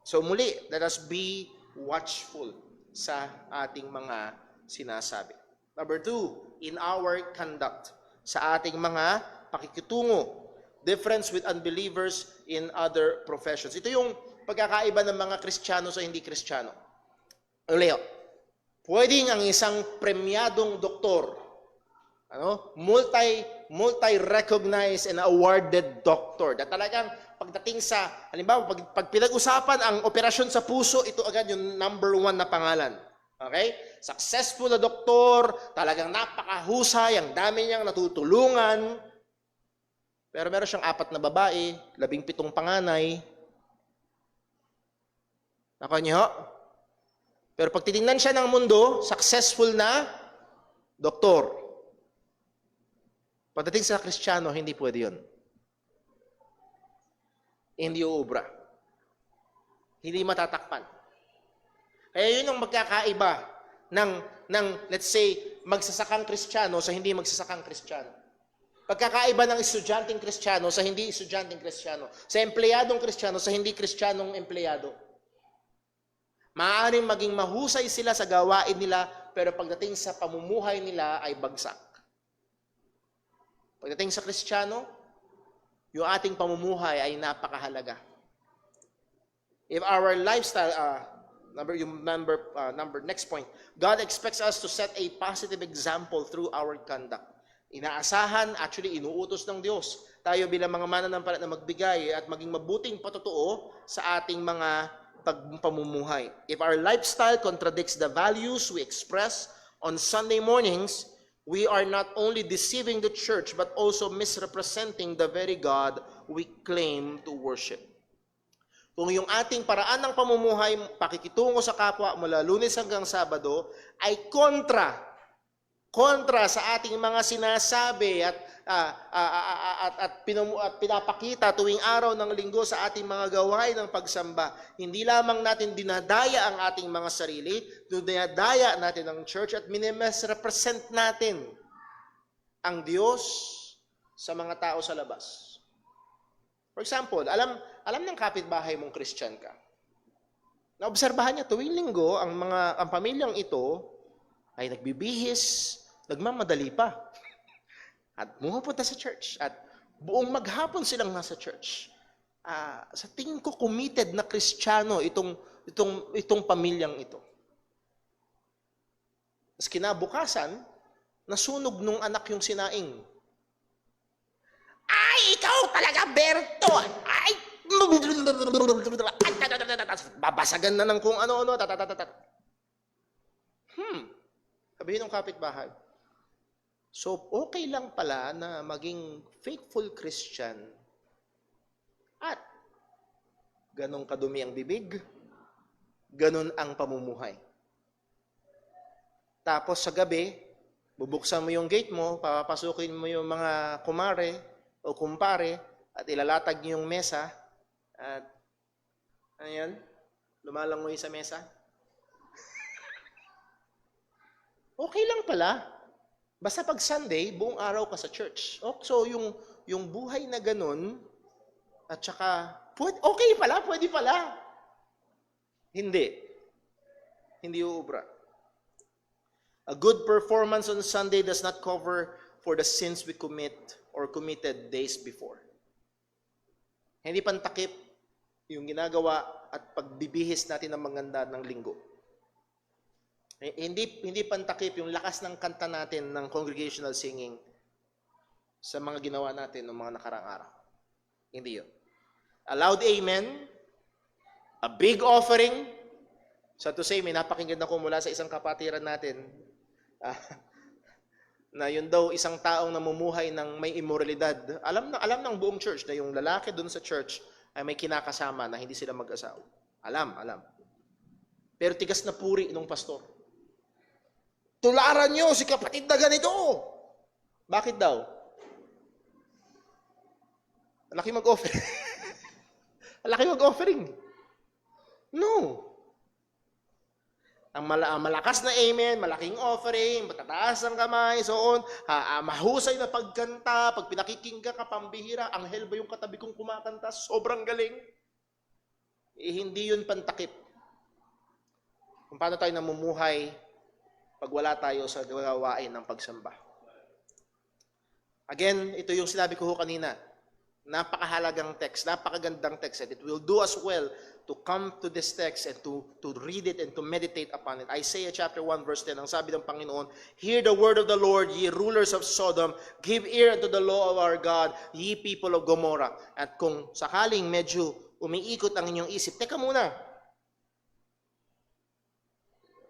So muli, let us be watchful sa ating mga sinasabi. Number 2, in our conduct, sa ating mga pakikitungo. Difference with unbelievers in other professions. Ito yung pagkakaiba ng mga Kristiyano sa hindi Kristiyano. Leo, pwedeng ang isang premyadong doktor, multi-recognized and awarded doctor. Na talagang pagdating sa, halimbawa, pag pinag-usapan ang operasyon sa puso, ito agad yung number 1 na pangalan. Okay? Successful na doktor, talagang napakahusay, ang dami niyang natutulungan. Pero meron siyang 4 na babae, 17 panganay. Nako niyo? Pero pag titingnan siya ng mundo, successful na doktor. Pagdating sa Kristiyano, hindi pwede yun. Hindi uubra. Hindi matatakpan. Kaya yun ang magkakaiba ng let's say, magsasakang Kristiyano sa hindi magsasakang Kristiyano. Pagkakaiba ng estudyanteng Kristiyano sa hindi estudyanteng Kristiyano. Sa empleyadong Kristiyano sa hindi Kristiyanong empleyado. Maaaring maging mahusay sila sa gawain nila, pero pagdating sa pamumuhay nila ay bagsak. Pagdating sa Kristiyano, yung ating pamumuhay ay napakahalaga. If our lifestyle, next point, God expects us to set a positive example through our conduct. Inaasahan, actually inuutos ng Diyos, tayo bilang mga mananampalataya na magbigay at maging mabuting patotoo sa ating mga pamumuhay. If our lifestyle contradicts the values we express on Sunday mornings, we are not only deceiving the church, but also misrepresenting the very God we claim to worship. Kung yung ating paraan ng pamumuhay, pakikitungo sa kapwa mula Lunes hanggang Sabado, ay kontra sa ating mga sinasabi at pinapakita tuwing araw ng linggo sa ating mga gawain ng pagsamba. Hindi lamang natin dinadaya ang ating mga sarili, dinadaya natin ang church at minimisrepresent natin ang Diyos sa mga tao sa labas. For example, alam ng kapitbahay mong Christian ka. Naobserbahan niya tuwing linggo ang pamilyang ito ay nagbibihis, nagmamadali pa. At pumupunta sa church. At buong maghapon silang nasa church. Sa tingin ko, committed na Kristiyano itong pamilyang ito. Tapos kinabukasan, nasunog nung anak yung sinaing. Ay, ikaw talaga, Berto! Ay, Babasagan na ng kung ano-ano. Sabihin ng kapitbahay. So, okay lang pala na maging faithful Christian at ganong kadumi ang bibig, ganon ang pamumuhay. Tapos sa gabi, bubuksan mo yung gate mo, papasukin mo yung mga kumare o kumpare at ilalatag niyo yung mesa at ayan, lumalangoy sa mesa. Okay lang pala. Basta pag Sunday, buong araw ka sa church. So yung buhay na ganun, at saka, okay pala, pwede pala. Hindi. Hindi uubra. A good performance on Sunday does not cover for the sins we commit or committed days before. Hindi pantakip yung ginagawa at pagbibihis natin ng maganda ng linggo. Hindi pantakip yung lakas ng kanta natin ng congregational singing sa mga ginawa natin ng mga nakarang araw. Hindi yun. A loud amen, a big offering. So to say, may napakinggan ako mula sa isang kapatiran natin na yun daw isang taong namumuhay ng may immoralidad. Alam ng buong church na yung lalaki doon sa church ay may kinakasama na hindi sila mag-asawa. Alam. Pero tigas na puri nung pastor. Tularan nyo si kapatid na ganito. Bakit daw? Laki mag-offering. Laki mag-offering. No. Ang malakas na amen, malaking offering, matataas ang kamay, so on, mahusay na pagkanta, pag pinakikinggan ka, pambihira, anghel ba yung katabi kong kumakanta? Sobrang galing. Hindi yun pantakip. Kung paano tayo namumuhay pag wala tayo sa gawain ng pagsamba. Again, ito yung sinabi ko kanina. Napakahalagang text, napakagandang text. And it will do us well to come to this text and to read it and to meditate upon it. Isaiah chapter 1 verse 10, ang sabi ng Panginoon, "Hear the word of the Lord, ye rulers of Sodom. Give ear unto the law of our God, ye people of Gomorrah." At kung sakaling medyo umiikot ang inyong isip, teka muna,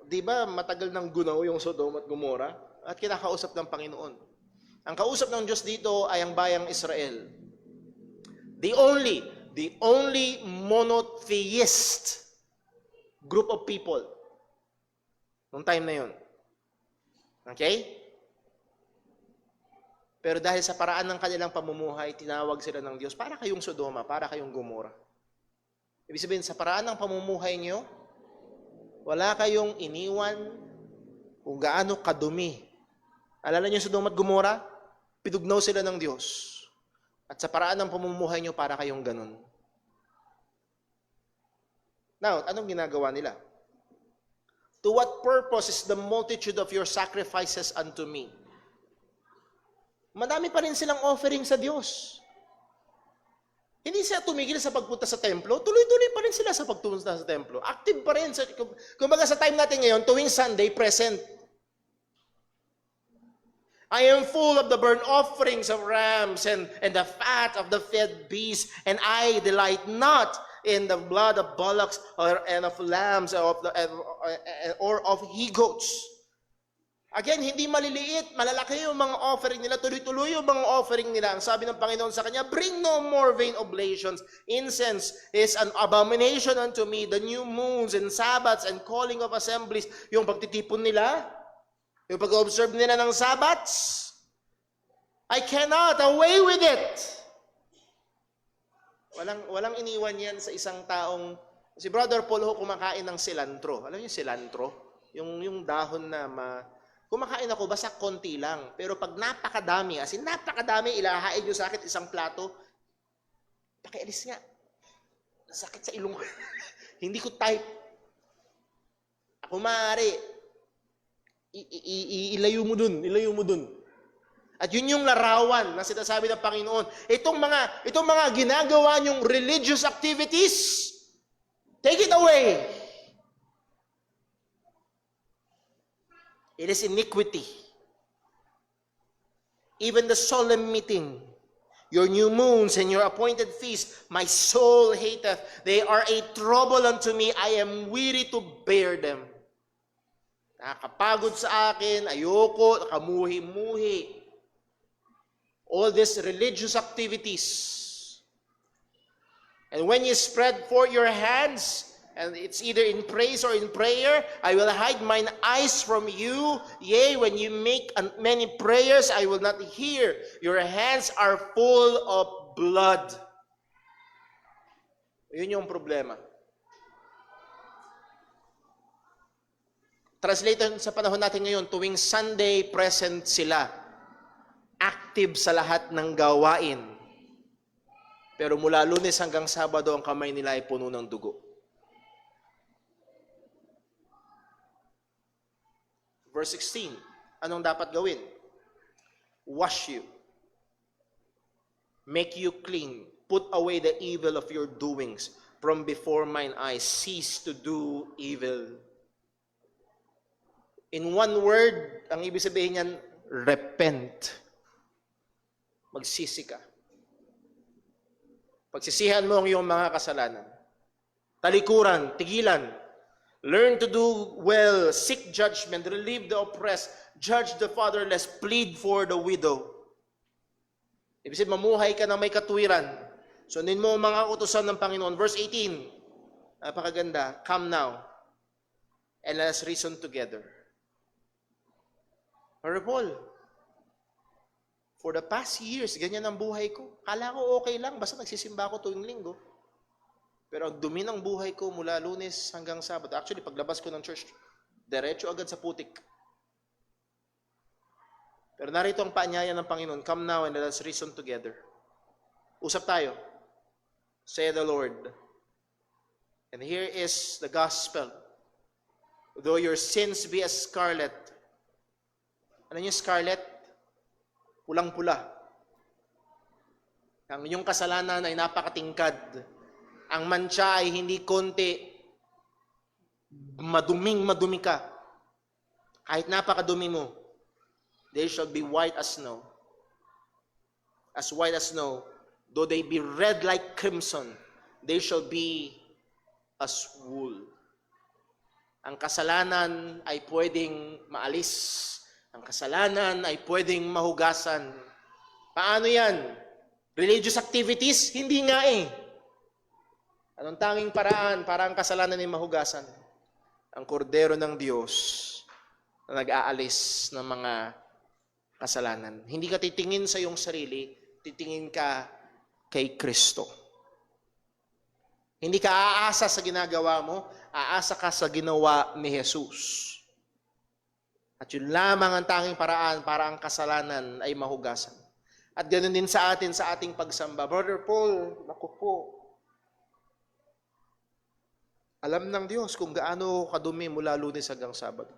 di ba matagal ng gunaw yung Sodom at Gomorrah? At kinakausap ng Panginoon. Ang kausap ng Diyos dito ay ang bayang Israel. The only monotheist group of people noong time na yun. Okay? Pero dahil sa paraan ng kanilang pamumuhay, tinawag sila ng Diyos, para kayong Sodoma, para kayong Gomorrah. Ibig sabihin, sa paraan ng pamumuhay nyo, wala kayong iniwan kung gaano kadumi. Alala niyo Sodoma at Gomorrah? Pinugnaw sila ng Diyos. At sa paraan ng pamumuhay niyo, para kayong ganun. Now, anong ginagawa nila? To what purpose is the multitude of your sacrifices unto me? Madami pa rin silang offering sa Diyos. Hindi siya tumigil sa pagpunta sa templo. Tuloy-tuloy pa rin sila sa pagpunta sa templo. Active pa rin. Kumbaga sa time natin ngayon, tuwing Sunday, present. I am full of the burnt offerings of rams and the fat of the fed beasts, and I delight not in the blood of bullocks and of lambs or of he-goats. Again, hindi maliliit, malalaki yung mga offering nila, tuloy-tuloy yung mga offering nila. Ang sabi ng Panginoon sa kanya, "Bring no more vain oblations. Incense is an abomination unto me. The new moons and Sabbaths and calling of assemblies." Yung pagtitipon nila, yung pag-observe nila ng Sabbaths, I cannot, away with it. Walang iniwan yan sa isang taong, si Brother Paul ho kumakain ng cilantro. Alam niyo cilantro? Yung dahon na kumakain ako, basta konti lang. Pero pag napakadami, as in napakadami, ilahain nyo sa akin isang plato, pakialis nga. Sakit sa ilong. Hindi ko type. Ako maaari, ilayo mo dun. At yun yung larawan na sinasabi ng Panginoon. Itong mga ginagawa nyong religious activities, take it away. It is iniquity. Even the solemn meeting, Your new moons and your appointed feasts, my soul hateth. They are a trouble unto me. I am weary to bear them. Nakakapagod sa akin, ayoko, nakamuhi-muhi. All these religious activities. And when you spread forth your hands, and it's either in praise or in prayer, I will hide mine eyes from you. Yea, when you make many prayers, I will not hear. Your hands are full of blood. Yun yung problema. Translated sa panahon natin ngayon, tuwing Sunday, present sila. Active sa lahat ng gawain. Pero mula Lunes hanggang Sabado, ang kamay nila ay puno ng dugo. Verse 16, anong dapat gawin? Wash you. Make you clean. Put away the evil of your doings from before mine eyes. Cease to do evil. In one word, ang ibig sabihin niyan, repent. Magsisi ka. Pagsisihan mo ang iyong mga kasalanan. Talikuran, tigilan. Learn to do well, seek judgment, relieve the oppressed, judge the fatherless, plead for the widow. Ibig sabihin, mamuhay ka na may katuwiran. Sundin mo ang mga utusan ng Panginoon. Verse 18, napakaganda. Come now, and let us reason together. Brother Paul, for the past years, ganyan ang buhay ko. Kala ko okay lang, basta nagsisimba ako tuwing linggo. Pero ang dumi ng buhay ko mula Lunes hanggang Sabado. Actually, paglabas ko ng church, diretso agad sa putik. Pero narito ang paanyaya ng Panginoon, come now and let us reason together. Usap tayo. Say the Lord. And here is the gospel. Though your sins be as scarlet. Ano yung scarlet? Pulang-pula. Ang inyong kasalanan ay napakatingkad. Ang mantsa ay hindi konti, madumi ka. Kahit napakadumi mo, they shall be white as snow. As white as snow, though they be red like crimson, they shall be as wool. Ang kasalanan ay pwedeng maalis. Ang kasalanan ay pwedeng mahugasan. Paano yan? Religious activities? Hindi nga eh. Anong tanging paraan para ang kasalanan ay mahugasan? Ang kordero ng Diyos na nag-aalis ng mga kasalanan. Hindi ka titingin sa iyong sarili, titingin ka kay Kristo. Hindi ka aasa sa ginagawa mo, aasa ka sa ginawa ni Jesus. At yun lamang ang tanging paraan para ang kasalanan ay mahugasan. At ganoon din sa atin sa ating pagsamba. Brother Paul, naku po, alam ng Diyos kung gaano kadumi mula Lunes hanggang Sabado.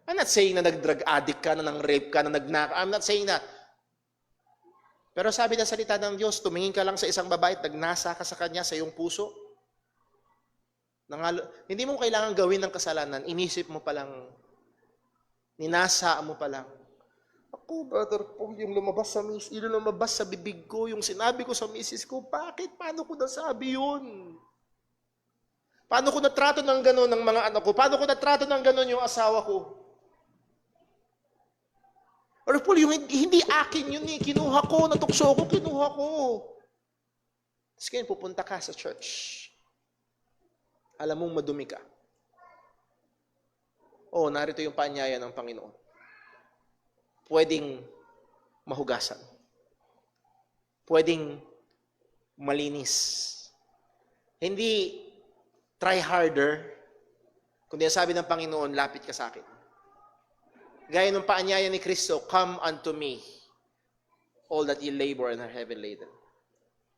I'm not saying na nag-drug addict ka, na nang-rape ka, na nagnaka. I'm not saying that. Pero sabi ng salita ng Diyos, tumingin ka lang sa isang babae at nagnasa ka sa kanya sa iyong puso. Hindi mo kailangan gawin ng kasalanan. Inisip mo pa lang. Ninasa mo pa lang. Ako, Brother Paul, yung lumabas sa bibig ko, yung sinabi ko sa misis ko, bakit? Paano ko nasabi yun? Paano ko natrato ng gano'n ng mga anak ko? Paano ko natrato ng gano'n yung asawa ko? Or Paul, yung hindi akin yun eh. Kinuha ko, natukso ko, kinuha ko. Tapos ngayon, pupunta ka sa church. Alam mong madumi ka. Oh, narito yung paanyaya ng Panginoon. Pwedeng mahugasan. Pwedeng malinis. Hindi try harder, kundi sabi ng Panginoon, lapit ka sa akin. Gaya ng paanyaya ni Kristo, come unto me, all that ye labor and are heavy laden,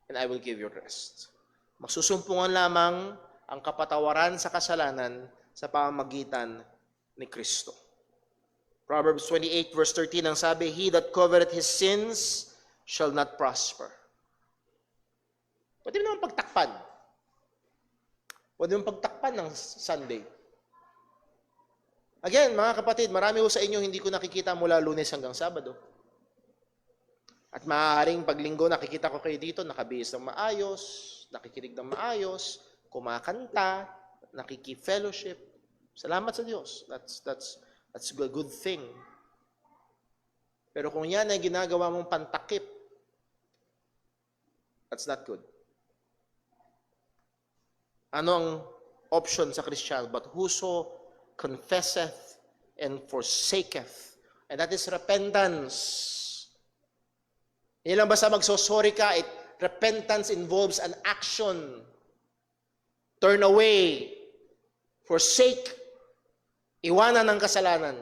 and I will give you rest. Magsusumpungan lamang ang kapatawaran sa kasalanan sa pamamagitan ni Kristo. Proverbs 28 verse 13 ang sabi, he that covereth his sins shall not prosper. Pwede naman pagtakpan. Pwede naman pagtakpan ng Sunday. Again, mga kapatid, marami ko sa inyo hindi ko nakikita mula Lunes hanggang Sabado. At maaaring paglinggo nakikita ko kayo dito, nakabihis ng maayos, nakikinig ng maayos, kumakanta, nakiki-fellowship. Salamat sa Diyos. That's a good thing. Pero kung yan ay ginagawa mong pantakip, that's not good. Ano ang option sa Kristiyano? But whoso confesseth and forsaketh. And that is repentance. Hindi lang basta magsosorry ka, repentance involves an action. Turn away. Forsake. Iwanan ang kasalanan.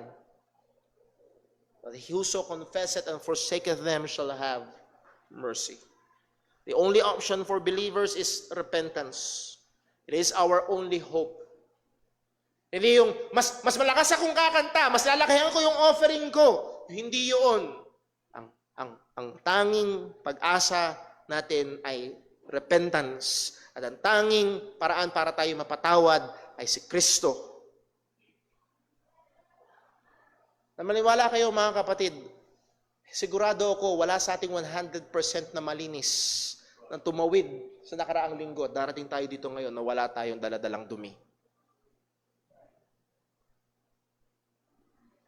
But whoso confesseth and forsaketh them shall have mercy. The only option for believers is repentance. It is our only hope. Hindi yung, mas malakas akong kakanta, mas lalakihan ko yung offering ko. Hindi yun. Ang tanging pag-asa natin ay repentance. At ang tanging paraan para tayo mapatawad ay si Kristo. Na maniwala kayo mga kapatid, sigurado ako wala sa ating 100% na malinis na tumawid sa nakaraang linggo. Darating tayo dito ngayon na wala tayong daladalang dumi.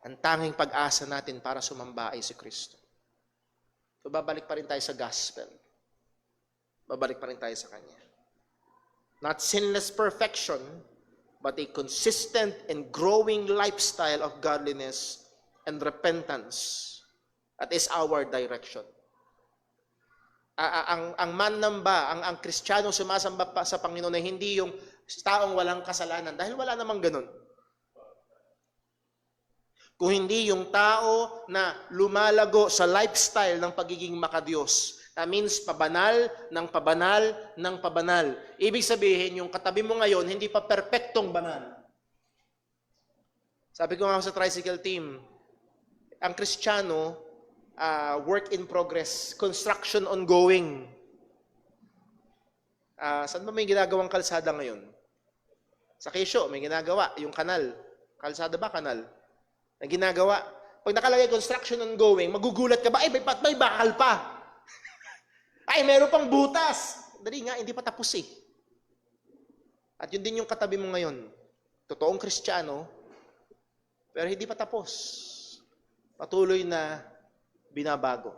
Ang tanging pag-asa natin para sumamba ay si Kristo. So, babalik pa rin tayo sa gospel. Babalik pa rin tayo sa Kanya. Not sinless perfection, but a consistent and growing lifestyle of godliness and repentance. That is our direction. Ang manamba, ang Kristiyano sumasamba pa sa Panginoon ay hindi yung taong walang kasalanan. Dahil wala namang ganun. Kung hindi yung tao na lumalago sa lifestyle ng pagiging makadiyos. That means pabanal ng pabanal ng pabanal. Ibig sabihin, yung katabi mo ngayon, hindi pa perpektong banal. Sabi ko nga sa tricycle team, ang Kristiyano, work in progress, construction ongoing. Saan ba may ginagawang kalsada ngayon? Sa Quezon, may ginagawa, yung kanal. Kalsada ba, kanal? Na ginagawa. Pag nakalagay construction ongoing, magugulat ka ba? Ay, may bakal pa. Ay, meron pang butas. Dali nga, hindi pa tapos eh. At yun din yung katabi mo ngayon. Totoong Kristiyano, pero hindi pa tapos. Patuloy na binabago.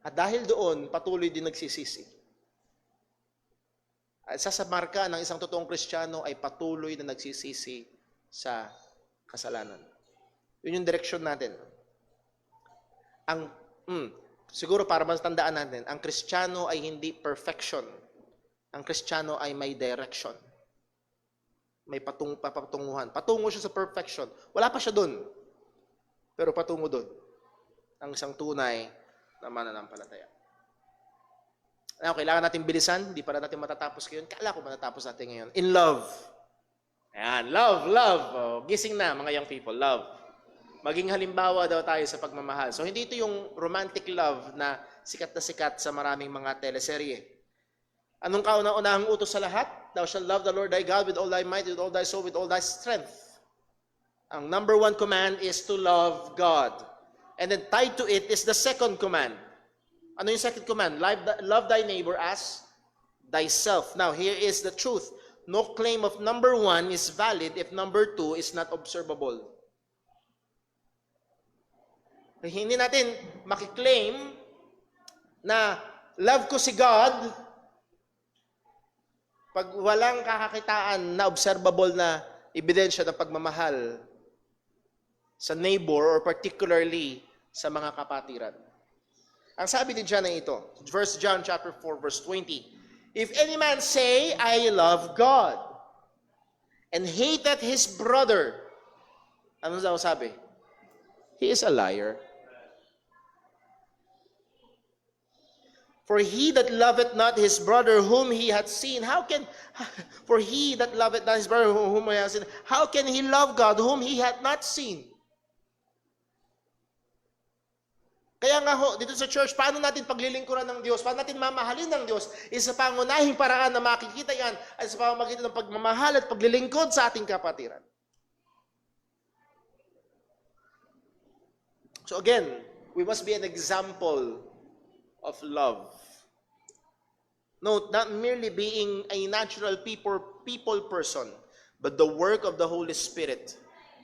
At dahil doon, patuloy din nagsisisi. At sa marka ng isang totoong Kristiyano ay patuloy na nagsisisi sa kasalanan. Yun yung direksyon natin. Siguro para matandaan natin, ang Kristiyano ay hindi perfection. Ang Kristiyano ay may direction. May patunguhan. Patungo siya sa perfection. Wala pa siya doon. Pero patungo doon. Ang isang tunay na mananampalataya. Ano, kailangan natin bilisan. Hindi para natin matatapos ngayon. Kala ko matatapos natin ngayon. In love. Ayan, love. Oh, gising na mga young people. Love. Maging halimbawa daw tayo sa pagmamahal. So, hindi ito yung romantic love na sikat sa maraming mga teleserye. Anong kauna-unahang utos sa lahat? Thou shalt love the Lord thy God with all thy might, with all thy soul, with all thy strength. Ang number one command is to love God. And then tied to it is the second command. Ano yung second command? Love thy neighbor as thyself. Now, here is the truth. No claim of number one is valid if number two is not observable. Hindi natin makiklaim na love ko si God pag walang kakakitaan na observable na ebidensya ng pagmamahal sa neighbor or particularly sa mga kapatiran. Ang sabi din dyan na ito, 1 John chapter 4 verse 20, if any man say, I love God, and hateth his brother, ano daw sabi? He is a liar. For he that loveth not his brother whom he hath seen, how can he love God whom he hath not seen? Kaya nga ho, dito sa church, paano natin paglilingkuran ng Diyos? Paano natin mamahalin ng Diyos? Isa pangunahing paraan na makikita yan ay sa pamamagitan ng pagmamahal at paglilingkod sa ating kapatiran. So again, we must be an example of love. Note, not merely being a natural people person, but the work of the Holy Spirit.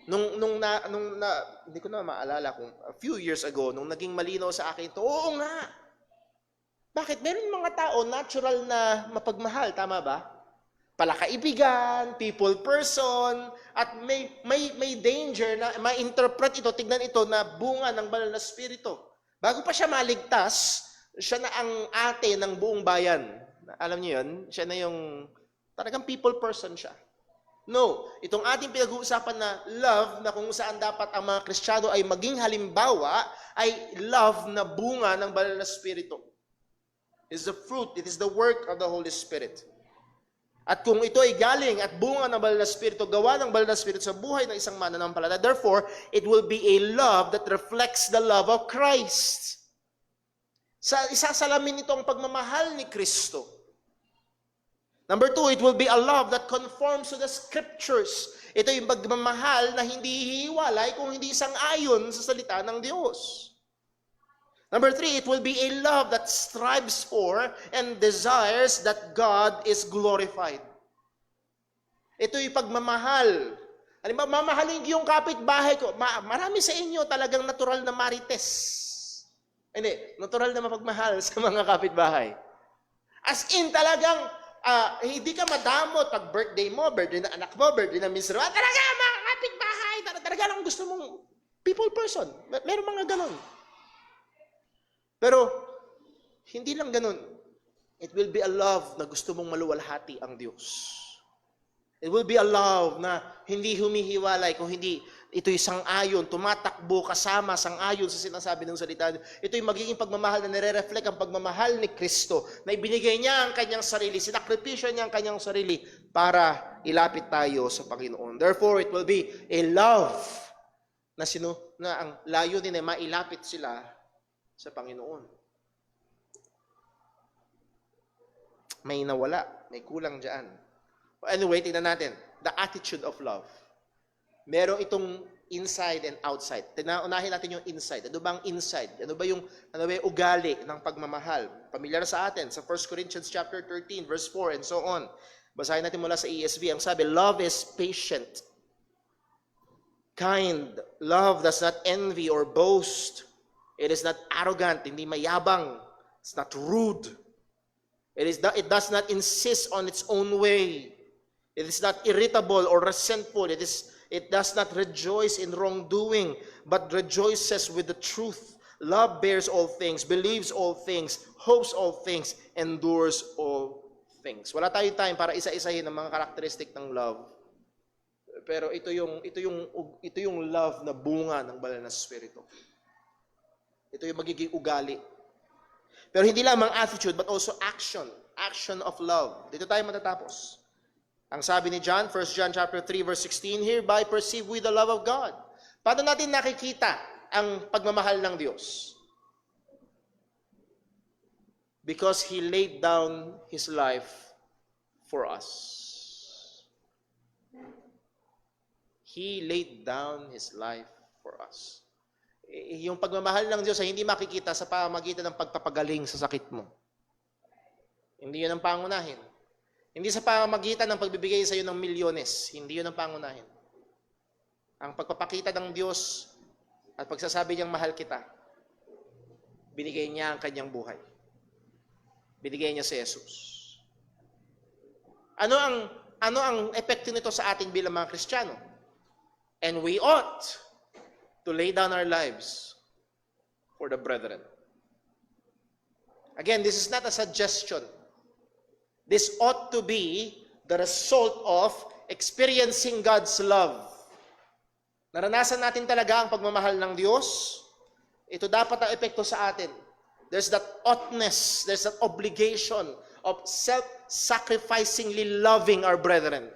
Hindi ko na maalala kung a few years ago, nung naging malinaw sa akin ito, oo nga. Bakit? Meron mga tao natural na mapagmahal, tama ba? Palakaibigan, people person, at may danger na ma-interpret ito, tignan ito na bunga ng banal na spirito. Bago pa siya maligtas, siya na ang ate ng buong bayan. Alam niyo yun? Siya na yung talagang people person siya. No, itong ating pinag-uusapan na love, na kung saan dapat ang mga Kristiyano ay maging halimbawa, ay love na bunga ng banal na spirito. It is the fruit, it is the work of the Holy Spirit. At kung ito ay galing at bunga ng banal na spirito, gawa ng banal na spirito sa buhay ng isang mananampalataya, therefore, it will be a love that reflects the love of Christ. Isasalamin nito ang pagmamahal ni Kristo. Number 2, it will be a love that conforms to the Scriptures. Ito yung pagmamahal na hindi hihiwalay kung hindi sang-ayon sa salita ng Diyos. Number 3, it will be a love that strives for and desires that God is glorified. Ito yung pagmamahal. Halimbawa, mamahalin ko yung kapitbahay ko. Marami sa inyo talagang natural na marites. Hindi, natural na mapagmahal sa mga kapitbahay. As in talagang, hindi ka madamot pag birthday mo, birthday na anak mo, birthday na mister mo. Talaga, mga kapitbahay, talaga lang gusto mong people person. Meron mga ganon. Pero, hindi lang ganun. It will be a love na gusto mong maluwalhati ang Diyos. It will be a love na hindi humihiwalay kung hindi ito'y sang-ayon, tumatakbo kasama sang-ayon sa sinasabi ng salita. Ito'y magiging pagmamahal na nire-reflect ang pagmamahal ni Kristo na ibinigay niya ang kanyang sarili, sinakripisyo niya ang kanyang sarili para ilapit tayo sa Panginoon. Therefore, it will be a love na ang layunin ay mailapit sila sa Panginoon. May nawala, may kulang dyan. Anyway, tingnan natin. The attitude of love. Meron itong inside and outside. Unahin natin yung inside. Ano ba ang inside? Ano ba yung ugali ng pagmamahal? Pamilyar sa atin sa 1 Corinthians chapter 13, verse 4, and so on. Basahin natin mula sa ESV. Ang sabi, love is patient, kind. Love does not envy or boast. It is not arrogant, hindi mayabang. It's not rude. It does not insist on its own way. It is not irritable or resentful. It does not rejoice in wrongdoing, but rejoices with the truth. Love bears all things, believes all things, hopes all things, endures all things. Wala tayong time para isa-isahin ang mga karakteristik ng love. Pero ito yung love na bunga ng banal na spirito. Ito yung magiging ugali. Pero hindi lamang attitude, but also action. Action of love. Dito tayo matatapos. Ang sabi ni John, 1 John chapter 3, verse 16, hereby perceive we the love of God. Paano natin nakikita ang pagmamahal ng Diyos? Because He laid down His life for us. He laid down His life for us. Yung pagmamahal ng Diyos ay hindi makikita sa pamamagitan ng pagpapagaling sa sakit mo. Hindi yun ang pangunahin. Hindi sa pamamagitan ng pagbibigay sa iyo ng milyones. Hindi yun ang pangunahin. Ang pagpapakita ng Diyos at pagsasabi niyang mahal kita, binigay niya ang kanyang buhay. Binigay niya si Jesus. Ano ang epekto nito sa atin bilang mga Kristiyano? And we ought to lay down our lives for the brethren. Again, this is not a suggestion. This ought to be the result of experiencing God's love. Naranasan natin talaga ang pagmamahal ng Diyos. Ito dapat ang epekto sa atin. There's that oughtness, there's that obligation of self-sacrificingly loving our brethren.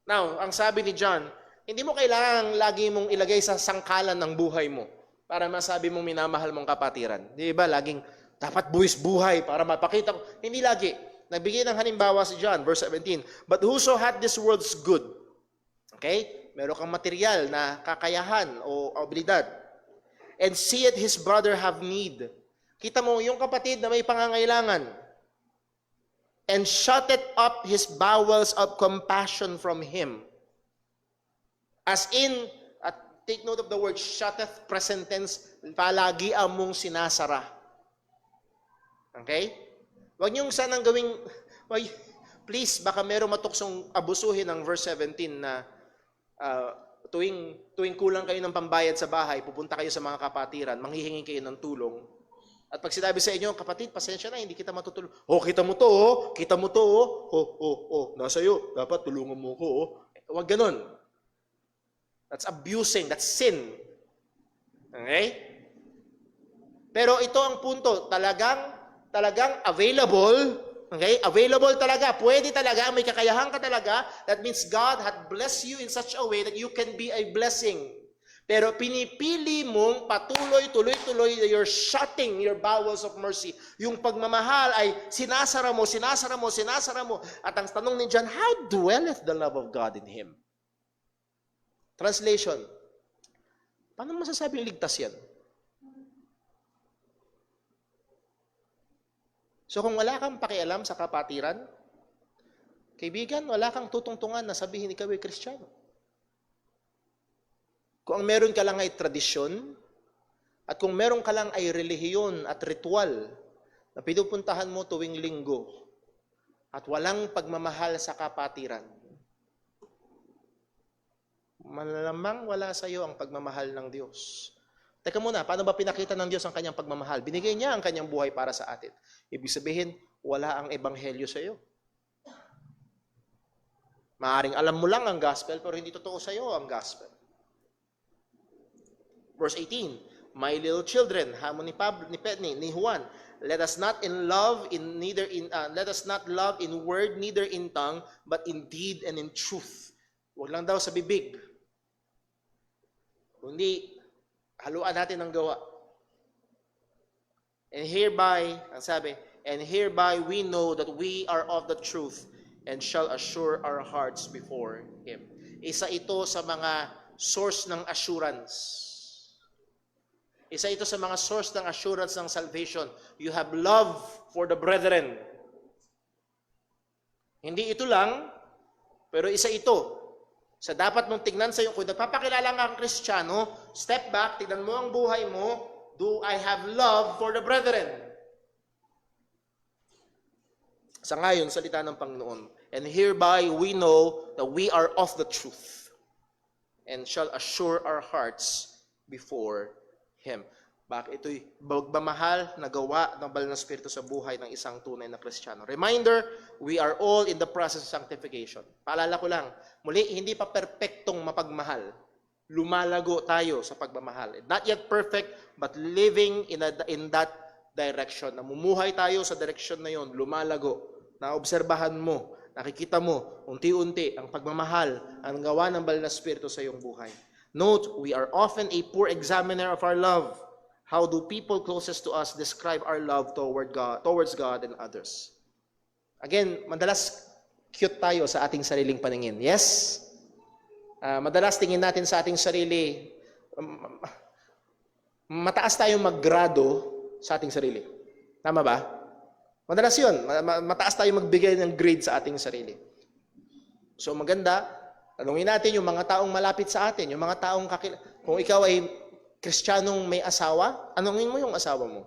Now, ang sabi ni John, hindi mo kailangan lagi mong ilagay sa sangkalan ng buhay mo para masabi mong minamahal mong kapatiran. Di ba? Laging dapat buwis buhay para mapakita ko. Hindi lagi. Nagbigay ng halimbawa si John, verse 17. But whoso hath this world's good. Okay? Meron kang material na kakayahan o abilidad. and seeth his brother have need. Kita mo, yung kapatid na may pangangailangan, and shutteth up his bowels of compassion from him. As in, at take note of the word shutteth, present tense, palagi among sinasara. Okay? Huwag niyong sanang gawing, please, baka merong matuksong abusuhin ng verse 17 na tuwing kulang kayo ng pambayad sa bahay, pupunta kayo sa mga kapatiran, manghihingi kayo ng tulong. At pag sinabi sa inyo, kapatid, pasensya na, hindi kita matutulong. Kita mo to, kita mo to, nasa iyo, dapat tulungan mo ko, Huwag ganun. That's abusing, that's sin. Okay? Pero ito ang punto, talagang available, okay? Available talaga, pwede talaga, may kakayahan ka talaga. That means God had blessed you in such a way that you can be a blessing. Pero pinipili mong tuloy-tuloy, you're shutting your bowels of mercy. Yung pagmamahal ay sinasara mo. At ang tanong ni John, how dwelleth the love of God in him? Translation, paano masasabing ligtas yan? So kung wala kang pakialam sa kapatiran, kaibigan, wala kang tutungtungan na sabihin ikaw ay Kristiyano. Kung ang meron ka lang ay tradisyon, at kung meron ka lang ay relihiyon at ritual na pinupuntahan mo tuwing linggo, at walang pagmamahal sa kapatiran, malamang wala sa iyo ang pagmamahal ng Diyos. Teka muna, paano ba pinakita ng Diyos ang kanyang pagmamahal? Binigay niya ang kanyang buhay para sa atin. Ibig sabihin, wala ang ebanghelyo sa iyo. Maaring alam mo lang ang gospel, pero hindi totoo sa iyo ang gospel. Verse 18, my little children, hamon ni Pablo, ni Juan, let us not love in word, neither in tongue, but in deed and in truth. Huwag lang daw sa bibig. Kundi, haluan natin ang gawa. And hereby, ang sabi, and hereby we know that we are of the truth and shall assure our hearts before Him. Isa ito sa mga source ng assurance. Isa ito sa mga source ng assurance ng salvation. You have love for the brethren. Hindi ito lang, pero isa ito. Sa dapat mong tignan sa iyo, kung nagpapakilala nga kang Kristiyano, step back, tignan mo ang buhay mo, do I have love for the brethren? Sa ngayon, salita ng Panginoon, and hereby we know that we are of the truth and shall assure our hearts before Him. Bakit ito'y magmamahal na gawa ng Banal na Espiritu sa buhay ng isang tunay na Kristiyano. Reminder, we are all in the process of sanctification. Paalala ko lang, muli, hindi pa perpektong mapagmahal. Lumalago tayo sa pagmamahal. Not yet perfect, but living in that direction. Namumuhay tayo sa direction na yon, lumalago. Naobserbahan mo, nakikita mo, unti-unti, ang pagmamahal, ang gawa ng Banal na Espiritu sa iyong buhay. Note, we are often a poor examiner of our love. How do people closest to us describe our love towards God and others? Again, madalas cute tayo sa ating sariling paningin. Yes? Madalas tingin natin sa ating sarili, mataas tayong maggrado sa ating sarili. Tama ba? Madalas yun. Mataas tayong magbigay ng grade sa ating sarili. So maganda, tanungin natin yung mga taong malapit sa atin, yung mga taong kung ikaw ay Kristiyanong may asawa, tanungin mo yung asawa mo.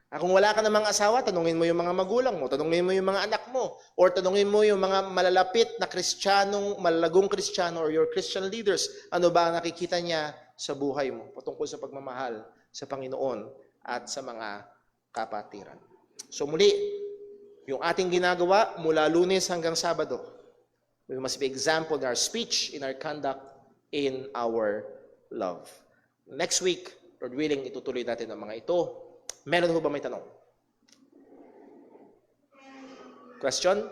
Kung wala ka namang asawa, tanungin mo yung mga magulang mo, tanungin mo yung mga anak mo, or tanungin mo yung mga malalapit na Kristiyanong, malalagong Kristiyano or your Christian leaders, ano ba ang nakikita niya sa buhay mo patungkol sa pagmamahal sa Panginoon at sa mga kapatiran. So muli, yung ating ginagawa mula Lunes hanggang Sabado, we must be example in our speech, in our conduct, in our love. Next week, Lord willing, itutuloy natin ang mga ito. Meron ho ba may tanong? Question?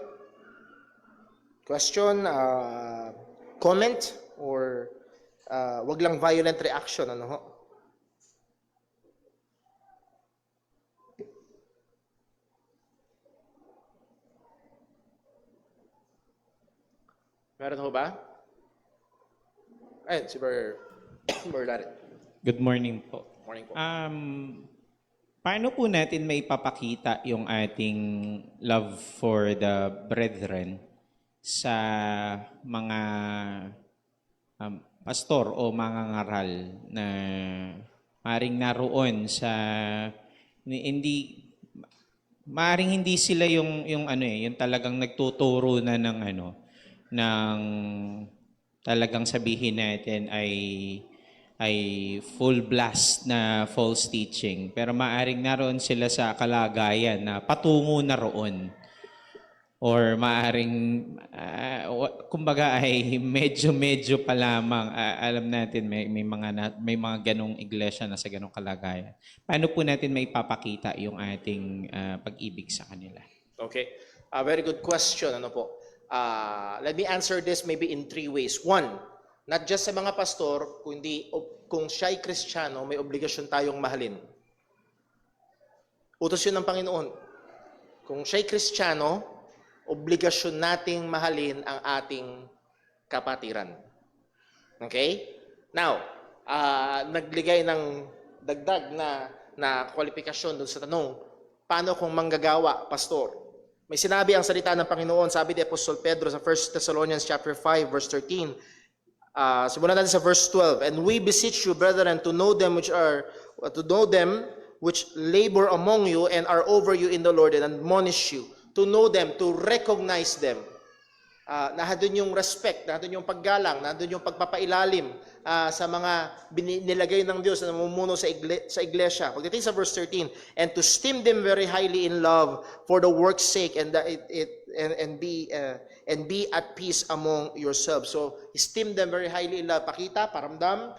Comment? Or wag lang violent reaction, ano ho? Meron ho ba? Ayun, si Brother Larit. Good morning po. Morning po. Paano po natin may papakita yung ating love for the brethren sa mga pastor o mga ngaral na maring naroon sa hindi maring hindi sila yung ano yung talagang nagtuturo na ng ng talagang sabihin natin ay full blast na false teaching. Pero maaring naroon sila sa kalagayan na patungo na roon. Or maaring, kumbaga ay medyo pa lamang, alam natin may mga ganong iglesia na sa ganong kalagayan. Paano po natin may papakita yung ating pag-ibig sa kanila? Okay. Very good question. Ano po? Let me answer this maybe in 3 ways. One, not just sa mga pastor, kundi kung siya'y Kristiyano, may obligasyon tayong mahalin. Utos yun ng Panginoon. Kung siya'y Kristiyano, obligasyon nating mahalin ang ating kapatiran. Okay? Now, nagligay ng dagdag na kwalifikasyon doon sa tanong, paano kung manggagawa, pastor? May sinabi ang salita ng Panginoon, sabi ni Apostol Pedro sa 1 Thessalonians chapter 5 verse 13. Simulan natin sa verse 12. And we beseech you, brethren, to know them which labor among you and are over you in the Lord and admonish you. To know them, to recognize them. Nandun yung respect, nandun yung paggalang, nandun yung pagpapailalim sa mga nilagay ng Diyos na namumuno sa iglesia. Pagdating sa verse 13, and to esteem them very highly in love for the work's sake and be at peace among yourselves. So, esteem them very highly in love. Pakita, paramdam,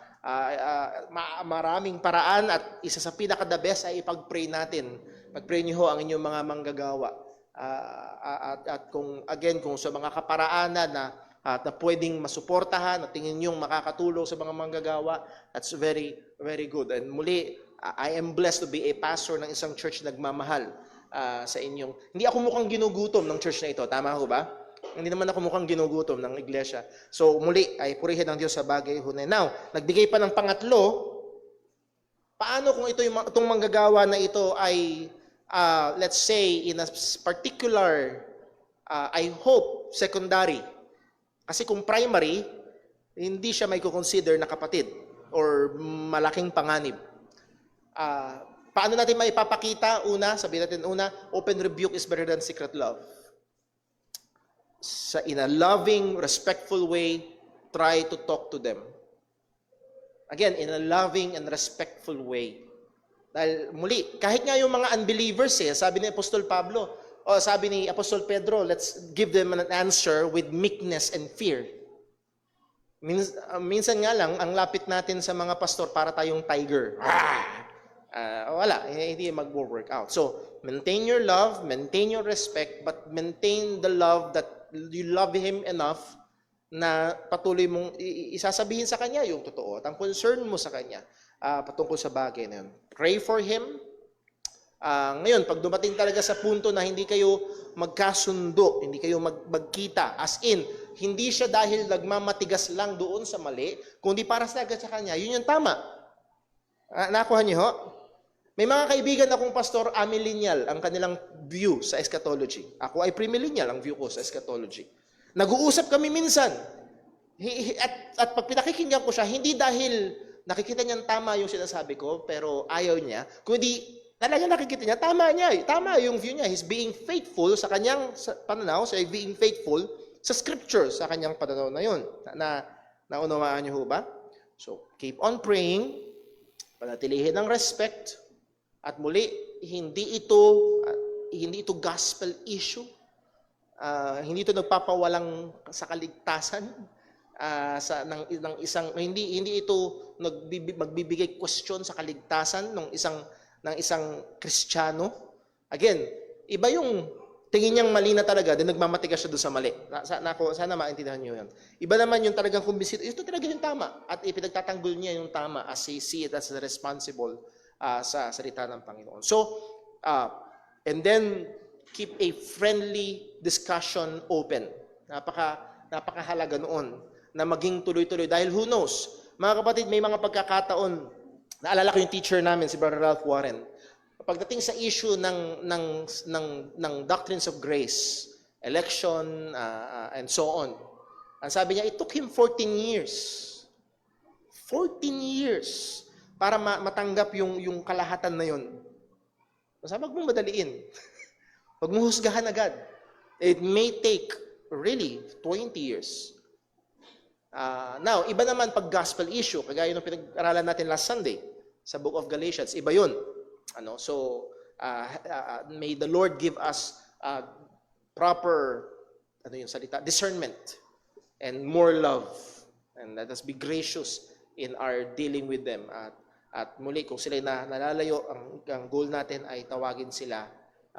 maraming paraan at isa sa pinaka-the best ay ipag-pray natin. Pag-pray niyo ho ang inyong mga manggagawa. At kung sa mga kaparaanan na pwedeng masuportahan at tingin niyong makakatulong sa mga manggagawa, that's very, very good. And muli, I am blessed to be a pastor ng isang church nagmamahal sa inyong. Hindi ako mukhang ginugutom ng church na ito, tama ho ba? Hindi naman ako mukhang ginugutom ng iglesia. So muli, ay purihin ng Diyos sa bagay ho na. Now, nagbigay pa ng pangatlo, paano kung itong manggagawa na ito ay let's say, in a particular, I hope, secondary. Kasi kung primary, hindi siya may consider na kapatid or malaking panganib. Paano natin maipapakita? Sabihin natin open rebuke is better than secret love. In a loving, respectful way, try to talk to them. Again, in a loving and respectful way. Dahil muli, kahit nga yung mga unbelievers sabi ni Apostol Pablo, sabi ni Apostol Pedro, let's give them an answer with meekness and fear. Minsan nga lang, ang lapit natin sa mga pastor para tayong tiger. Wala, hindi mag-work out. So, maintain your love, maintain your respect, but maintain the love that you love Him enough na patuloy mong isasabihin sa Kanya yung totoo at ang concern mo sa Kanya patungkol sa bagay na yun. Pray for him. Ngayon, pag dumating talaga sa punto na hindi kayo magkasundo, hindi kayo magkita, as in, hindi siya dahil nagmamatigas lang doon sa mali, kundi para sa kanya, yun yung tama. Nakuha niyo ho? May mga kaibigan akong pastor, amillennial ang kanilang view sa eschatology. Ako ay premillennial ang view ko sa eschatology. Nag-uusap kami minsan. At pag pinakikinggan ko siya, hindi dahil nakikita niyang tama yung sinasabi ko, pero ayaw niya. Kundi talaga nakikita niya, tama yung view niya. He's being faithful sa kanyang pananaw, siya being faithful sa scripture, sa kanyang pananaw na yun. Naunawaan niyo ho ba? So, keep on praying, panatilihin ang respect, at muli, hindi ito gospel issue. Hindi ito nagpapawalang sa kaligtasan. Ng isang hindi ito magbibigay question sa kaligtasan ng isang Kristiyano. Again, iba yung tingin niyang mali na talaga, din nagmamatigas siya doon sa mali. Sana maintindihan niyo 'yan. Iba naman yung talagang kumbinsido, ito talaga yung tama at ipinagtatanggol niya yung tama as he see it as responsible sa salita ng Panginoon. So, and then keep a friendly discussion open. Napakahalaga noon na maging tuloy-tuloy. Dahil who knows, mga kapatid, may mga pagkakataon Naalala ko yung teacher namin, si Brother Ralph Warren. Pagdating sa issue ng doctrines of grace, election, and so on, ang sabi niya, it took him 14 years. 14 years para matanggap yung kalahatan na yun. Sabi, huwag mong madaliin. Huwag mong husgahan agad. It may take really 20 years. Now, iba naman pag gospel issue, kagaya ng pinag-aralan natin last Sunday sa Book of Galatians, iba yun. So, may the Lord give us proper discernment and more love. And let us be gracious in our dealing with them. At muli, kung sila'y nalalayo, ang goal natin ay tawagin sila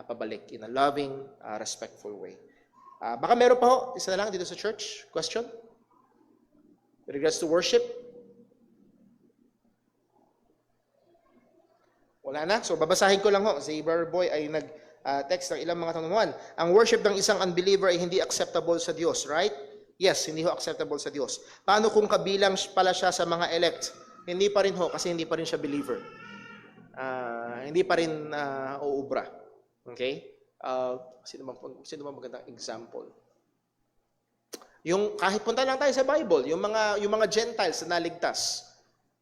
pabalik in a loving, respectful way. Baka meron pa ho, isa na lang dito sa church. Question? With regards to worship? Wala na. So, babasahin ko lang ho. Si Brother Boy ay nag-text ng ilang mga tanungan. Ang worship ng isang unbeliever ay hindi acceptable sa Diyos, right? Yes, hindi ho acceptable sa Diyos. Paano kung kabilang pala siya sa mga elect? Hindi pa rin ho, kasi hindi pa rin siya believer. Hindi pa rin uubra. Okay? Sino ba magandang example? Yung kahit punta lang tayo sa Bible, yung mga Gentiles na naligtas.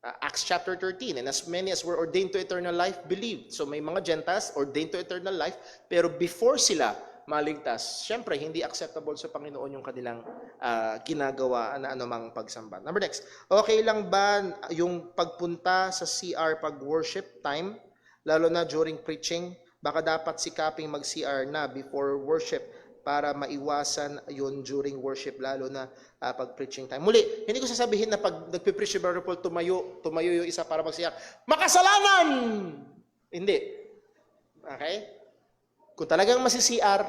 Acts chapter 13, and as many as were ordained to eternal life believed. So may mga Gentiles ordained to eternal life, pero before sila maligtas, syempre hindi acceptable sa Panginoon yung kanilang ginagawa na anumang pagsamba. Number next, okay lang ba yung pagpunta sa CR pag worship time, lalo na during preaching? Baka dapat sikaping mag-CR na before worship para maiwasan yun during worship, lalo na pag preaching time. Muli, hindi ko sasabihin na pag nagpipreach si Brother Paul, tumayo yung isa para mag-CR. Makasalanan! Hindi. Okay? Kung talagang masi-CR,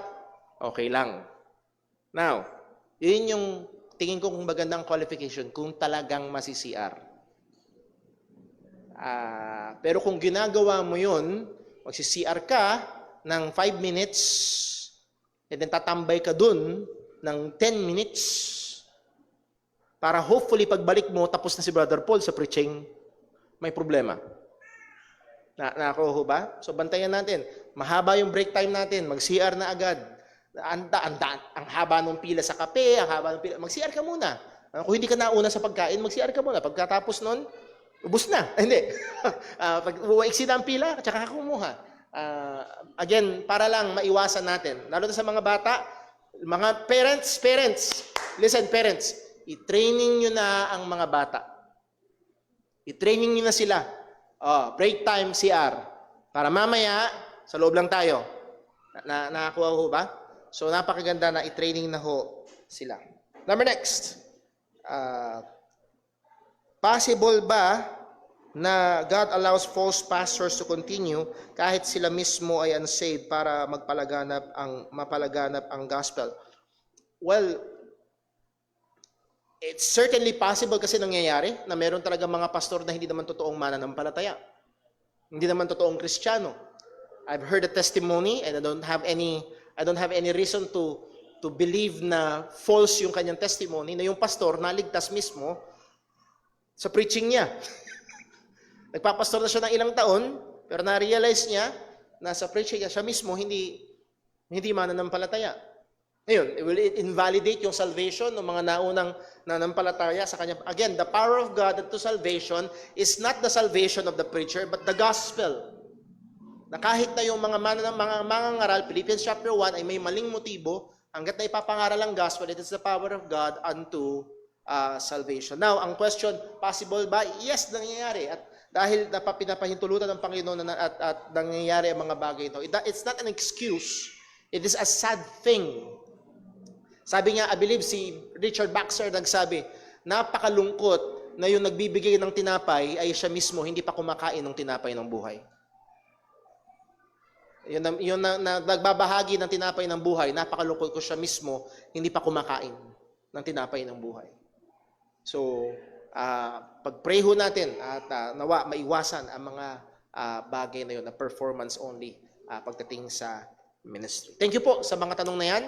okay lang. Now, yun yung tingin ko kung magandang qualification, kung talagang masi-CR. Pero kung ginagawa mo yun, magsi-CR ka ng 5 minutes, and then tatambay ka dun ng 10 minutes, para hopefully pagbalik mo, tapos na si Brother Paul sa preaching, may problema. Nako ba? So bantayan natin. Mahaba yung break time natin, mag-CR na agad. Ang haba ng pila sa kape, ang haba ng pila. Mag-CR ka muna. Kung hindi ka nauna sa pagkain, mag-CR ka muna. Pagkatapos nun, ubos na. Hindi. Pag uwaiksi na ang pila, tsaka ka kumuha. Again, para lang maiwasan natin. Lalo na sa mga bata, mga parents, listen parents, i-training nyo na ang mga bata. I-training nyo na sila. Break time CR. Para mamaya, sa loob lang tayo. Nakakuha ho ba? So, napakaganda na i-training na ho sila. Number next. Possible ba na God allows false pastors to continue kahit sila mismo ay unsaved para mapalaganap ang gospel? Well, it's certainly possible kasi nangyayari na meron talaga mga pastor na hindi naman totoong mananampalataya. Hindi naman totoong Kristiyano. I've heard a testimony and I don't have any reason to believe na false yung kanyang testimony, na yung pastor naligtas mismo sa preaching niya. Nagpapastor na siya ng ilang taon, pero na-realize niya na sa preaching niya, siya mismo hindi mananampalataya. Ngayon, will it invalidate yung salvation ng mga naunang nanampalataya sa kanya? Again, the power of God to salvation is not the salvation of the preacher, but the gospel. Na kahit na yung mga mangangaral, Philippians chapter 1, ay may maling motibo, hanggat na ipapangaral ang gospel, it is the power of God unto salvation. Now, ang question, possible ba? Yes, nangyayari. At dahil pinapahintulutan ng Panginoon at nangyayari ang mga bagay ito, it's not an excuse. It is a sad thing. Sabi nga, I believe si Richard Baxter nagsabi, napakalungkot na yung nagbibigay ng tinapay ay siya mismo hindi pa kumakain ng tinapay ng buhay. Yun na nagbabahagi ng tinapay ng buhay, napakalungkot ko siya mismo hindi pa kumakain ng tinapay ng buhay. So, pag-pray ho natin at nawa maiwasan ang mga bagay na yun, na performance only pagdating sa ministry. Thank you po sa mga tanong na yan.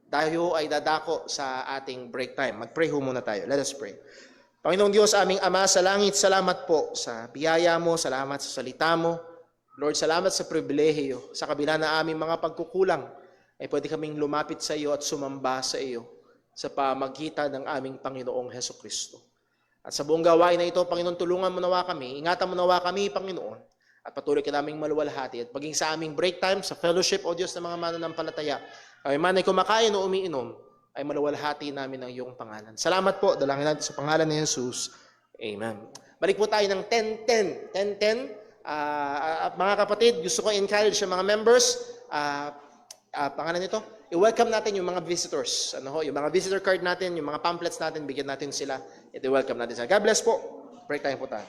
Tayo ay dadako sa ating break time. Mag-pray ho muna tayo. Let us pray. Panginoong Diyos, aming Ama sa langit, salamat po sa biyaya mo, salamat sa salita mo. Lord, salamat sa pribilehiyo. Sa kabila na aming mga pagkukulang, ay pwede kaming lumapit sa iyo at sumamba sa iyo sa pamagitan ng aming Panginoong Hesukristo. At sa buong gawain na ito, Panginoon, tulungan mo nawa kami, ingatan mo nawa kami, Panginoon, at patuloy ka naming maluwalhati. At maging sa aming break time, sa fellowship, O Diyos ng mga mananampalataya, kami man ay kumakain o umiinom, ay maluwalhati namin ang iyong pangalan. Salamat po, dalangin natin sa pangalan ni Jesus. Amen. Balik po tayo ng 10-10. 10-10. Mga kapatid, gusto ko encourage sa mga members, pangalan nito, i-welcome natin yung mga visitors. Yung mga visitor card natin, yung mga pamphlets natin, bigyan natin sila. I-welcome natin sila. God bless po. Break time po tayo.